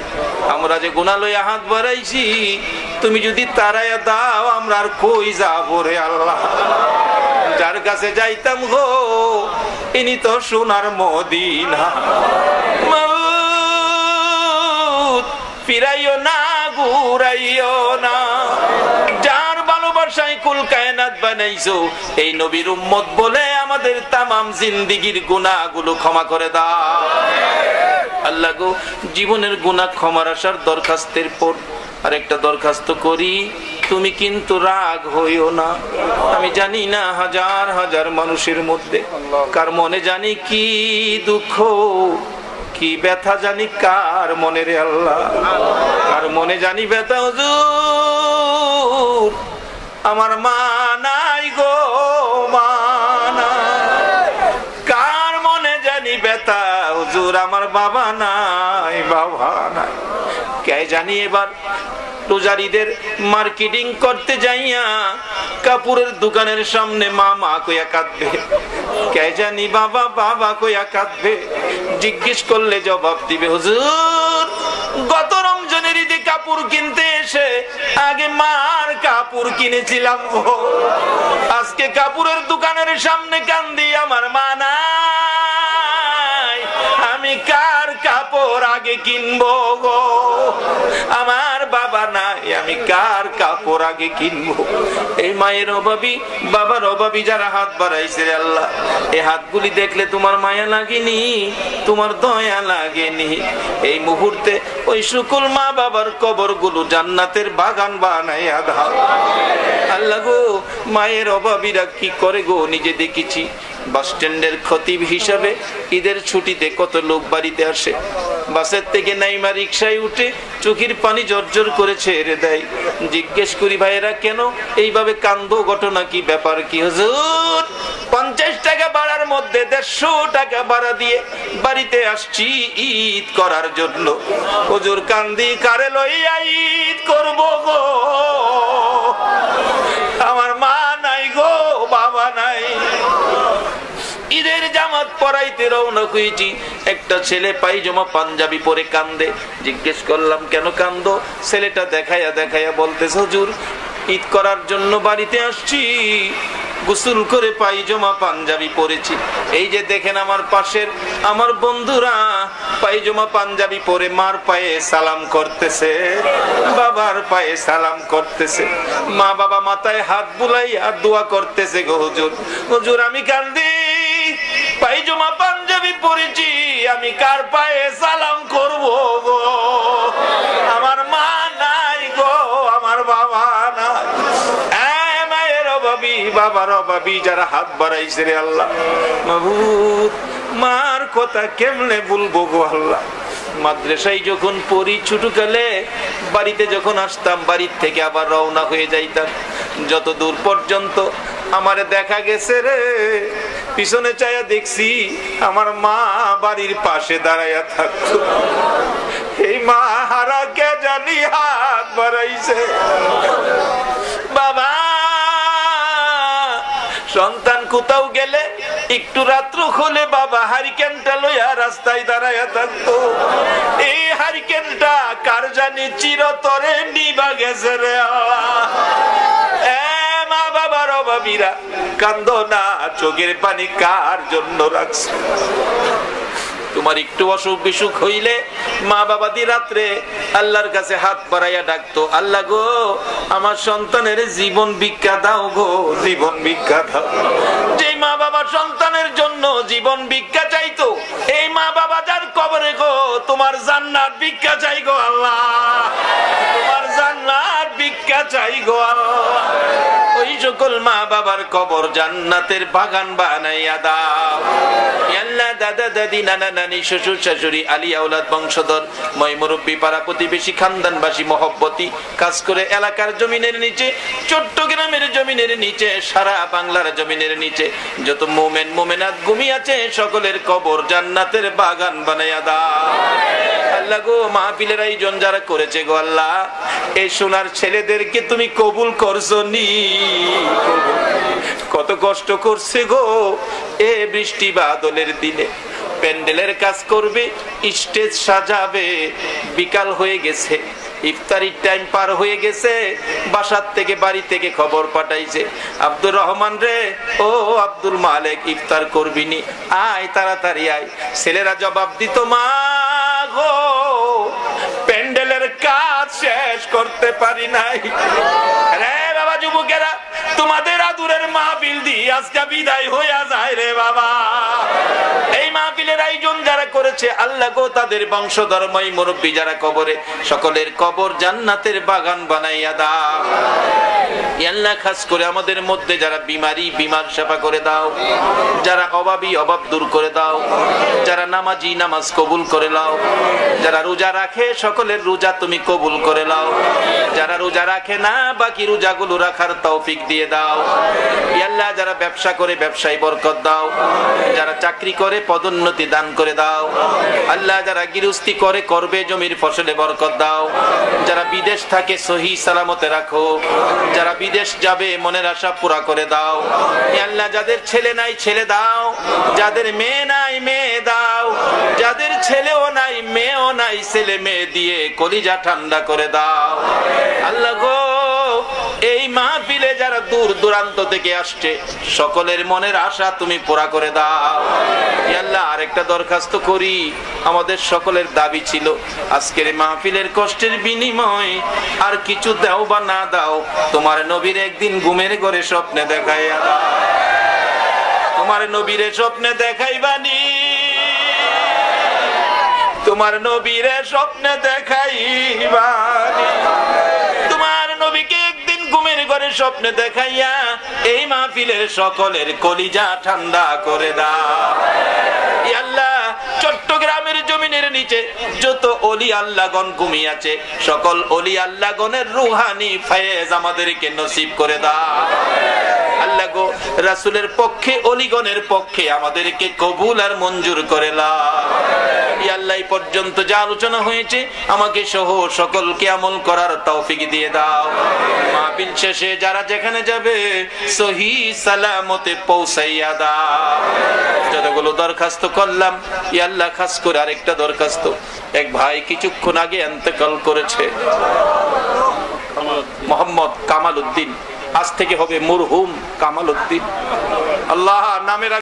আমরা যে গুনাহ লইয়া হাত বাড়াইছি তুমি যদি তারায়া দাও আমরা আর কই যাব রে আল্লাহ যার কাছে যাইতাম গো ইনি তো সোনার মদিনা মাউত ফিরাইও না ঘুরাইও না যার ভালোবাসায় কুল কায়নাত বানাইছো এই নবীর উম্মত বলে আমাদের তামাম জিন্দেগীর গুনাহগুলো ক্ষমা করে দাও আল্লাহ গো জীবনের গুনাহ ক্ষমার আসার দরখাস্তের পর আরেকটা দরখাস্ত করি তুমি কিন্তু রাগ হইও না আমি জানি না হাজার হাজার মানুষের মধ্যে কার মনে জানি কি দুঃখ কি ব্যথা জানি কার মনে রে আল্লাহ কার মনে জানি ব্যথা হুজুর আমার মা নাই গো মা নাই কার মনে জানি ব্যথা হুজুর আমার বাবা নাই বাবা নাই কে জানি এবার রোজারিদের মার্কেটিং করতে যাইয়া কাপড়ের দোকানের সামনে মা মা কইয়া কাঁদবে কে জানি বাবা বাবা কইয়া কাঁদবে জিজ্ঞেস করলে জবাব দিবে হুজুর গত রমজানের ঈদে কাপড় কিনতে এসে আগে মার কাপড় কিনেছিলাম আজকে কাপড়ের দোকানের সামনে কান্দি আমার মা নাই আমি কার কাপড় আগে কিনবো গো আমার বাবা নাই আমি কার কাপড় আগে কিনবো এই মায়ের অভাবী বাবার অভাবী যারা হাত বাড়াইছে আল্লাহ এই হাতগুলি দেখলে তোমার মায়া লাগেনি তোমার দয়া লাগেনি এই মুহূর্তে ওই সকল মা বাবার কবরগুলো জান্নাতের বাগান বানাইয়া দাও আল্লাহ গো মায়ের অভাবীরা কি করে গো নিজে দেখেছি বাস স্ট্যান্ডের খতিব হিসাবে ঈদের ছুটিতে কত লোক বাড়িতে আসে বাসের থেকে নাইমা রিকশায় উঠে চোখের পানি জর্জর করে ছেড়ে দেয় জিজ্ঞেস করি ভাইয়েরা কেন এইভাবে কান্দো ঘটনা কি ব্যাপার কি হুজুর 50 টাকা ভাড়ার মধ্যে 150 টাকা ভাড়া দিয়ে বাড়িতে আসছি ঈদ করার জন্য হুজুর কান্দি কারে লইয়া ঈদ করব গো আমার মা নাই গো বাবা নাই ঈদের জামাত পরাইতে রওনা হইছি একটা ছেলে পায়জামা পাঞ্জাবি পরে কান্দে জিজ্ঞেস করলাম কেন কান্দো ছেলেটা দেখায়া দেখায়া বলতেছে হুজুর ঈদ করার জন্য বাড়িতে আসছি গোসল করে পায়জামা পাঞ্জাবি পরেছি এই যে দেখেন আমার পাশের আমার বন্ধুরা পায়জামা পাঞ্জাবি পরে মার পায়ে সালাম করতেছে বাবার পায়ে সালাম করতেছে মা বাবা মাথায় হাত বুলাইয়া দোয়া করতেছে গো হুজুর হুজুর আমি কান্দি পায়জামা পাঞ্জাবি পরেছি, আমি কার পায়ে সালাম করব গো? আমার মা নাই গো, আমার বাবা নাই। মায়ের অভাবী, বাবার অভাবী যারা হাত বাড়াইছে রে আল্লাহ, মাবুদ মার কথা কেমনে বলবো গো আল্লাহ। মাদ্রাসায় যখন পড়ি ছোটকালে, বাড়িতে যখন আসতাম, বাড়ির থেকে আবার রওনা হয়ে যাইতাম, যত দূর পর্যন্ত আমারে দেখা গেছে রে, পিছনে চাইয়া দেখছি আমার মা বাড়ির পাশে দাঁড়াইয়া থাকতো। এই মা হারা কে জানি হাত বাড়াইছে। বাবা, সন্তান কোথাও গেলে একটু রাত্র হলে বাবা হারিকেনটা লইয়া রাস্তায় দাঁড়াইয়া থাকতো। এই হারিকেনটা কার জানি চিরতরে নিভা গেছে রে। মা বাবার অভাবীরা কান্দো না, চোখের পানি কার জন্য রাখছে? তোমার একটু অসুখ বিসুখ হইলে মা বাবা দি রাত্রে আল্লাহর কাছে হাত বাড়াইয়া ডাকতো, আল্লাহ গো আমার সন্তানের জীবন ভিক্ষা দাও গো, জীবন ভিক্ষা দাও। যে মা বাবা সন্তানের জন্য জীবন ভিক্ষা চাইতো, এই মা বাবা যার কবরে গো তোমার জান্নাত ভিক্ষা চাই গো আল্লাহ, তোমার জান্নাত ভিক্ষা চাই গো আল্লাহ। ওই সকল মা বাবার কবর জান্নাতের বাগান বানাইয়া দাও আল্লাহ। দাদা দাদি, নানা নানি, শ্বশুর শাশুড়ি, আলী আওলাদ, বংশধর, মই মুরব্বী, পাড়া প্রতিবেশী, খানদানবাসী, মহব্বতী, কাজ করে এলাকার জমিনের নিচে, চট্টগ্রামের জমিনের নিচে, সারা বাংলার জমিনের নিচে যত মোমেন মোমেনাত ঘুমিয়ে আছে, সকলের কবর জান্নাতের বাগান বানাইয়া দাও আল্লাহ গো। মাহফিলের আয়োজন যারা করেছে গো আল্লাহ, এই সোনার ছেলেদেরকে তুমি কবুল করছো নি? কত কষ্ট করছে গো এ বৃষ্টি বাদলের দিনে। প্যান্ডেলের কাজ করবে, স্টেজ সাজাবে, বিকাল হয়ে গেছে, ইফতারির টাইম পার হয়ে গেছে, বাসার থেকে বাড়ি থেকে খবর পাঠাইছে, আব্দুর রহমান রে, ও আব্দুল মালিক ইফতার করবিনি, আয় তাড়াতাড়ি আয়। ছেলেরা জবাব দিত, মা গো প্যান্ডেলের কাজ শেষ করতে পারি নাই। রে বাবা, যুবকেরা তোমাদের আদুরের মাহফিল দি আজকে বিদায় হইয়া যায় রে বাবা। এই মাহফিলের আয়োজন যারা করেছে আল্লাহ গো, তাদের বংশধর্মই মুরব্বী যারা কবরে, সকলের কবর জান্নাতের বাগান বানাইয়া দাও আল্লাহ। খাস করে আমাদের মধ্যে যারা বিমারি, বিমার সেবা করে দাও, যারা অভাবী অভাব দূর করে দাও, যারা নামাজি নামাজ কবুল করে নাও, যারা রোজা রাখে সকলের রোজা তুমি কবুল করে নাও, যারা রোজা রাখে না বাকি রোজাগুলো রাখার তৌফিক দিয়ে দাও আল্লাহ। যারা ব্যবসা করে ব্যবসায় বরকত দাও, যারা চাকরি করে পদোন্নতি দান করে দাও আল্লাহ, যারা গৃহস্থী করে করবে জমির ফসলে বরকত দাও, যারা বিদেশ থাকে সহি সালামতে রাখো, যারা বিদেশ যাবে মনের আশা পুরা করে দাও আল্লাহ। যাদের ছেলে নাই ছেলে দাও, যাদের মেয়ে নাই মেয়ে দাও, যাদের ছেলেও নাই মেয়েও নাই, ছেলে মেয়ে দিয়ে কলিজা ঠান্ডা করে দাও আল্লাহ গো। এই মাহফিলে যারা দূর দূরান্ত থেকে আসছে সকলের মনের আশা তুমি পুরা করে দাও আল্লাহ। আরেকটা দরখাস্ত করি, আমাদের সকলের দাবি ছিল আজকের মাহফিলের কষ্টের বিনিময় আর কিছু দাও বা না দাও, তোমার নবীর একদিন ঘুমের ঘরে স্বপ্নে দেখাইয়া দাও, তোমার নবীরে স্বপ্নে দেখাইবানি, তোমার নবীরে স্বপ্নে দেখাইবানি, তোমার নবীকে একদিন ঘুমের ঘরে স্বপ্নে দেখাইয়া এই মাহফিলের সকলের কলিজা ঠান্ডা করে দাও আল্লাহ। চট্টগ্রামের জমিনের নিচে যত ওলি আল্লাহগণ ঘুমিয়ে আছে সকল ওলি আল্লাহগণের রুহানি ফয়েজ আমাদেরকে নসিব করে দাও আল্লাহ গো। রাসূলের পক্ষে অলিগণের পক্ষে আমাদেরকে কবুল আর মঞ্জুর করে নাও আল্লাহ। এই পর্যন্ত যা আলোচনা হয়েছে আমাকে সহ সকলকে আমল করার তৌফিক দিয়ে দাও। মাহফিল শেষে যারা যেখানে যাবে সহি সালামতে পৌঁছাইয়া দাও। যতগুলো দরখাস্ত করলাম আল্লাহ, খাস করে আরেকটা দরখাস্ত, এক ভাই কিছুক্ষণ আগে ইন্তেকাল করেছে, মোহাম্মদ কামাল উদ্দিন, আজ থেকে হবে মরহুম কামাল উদ্দিন। আল্লাহ নামের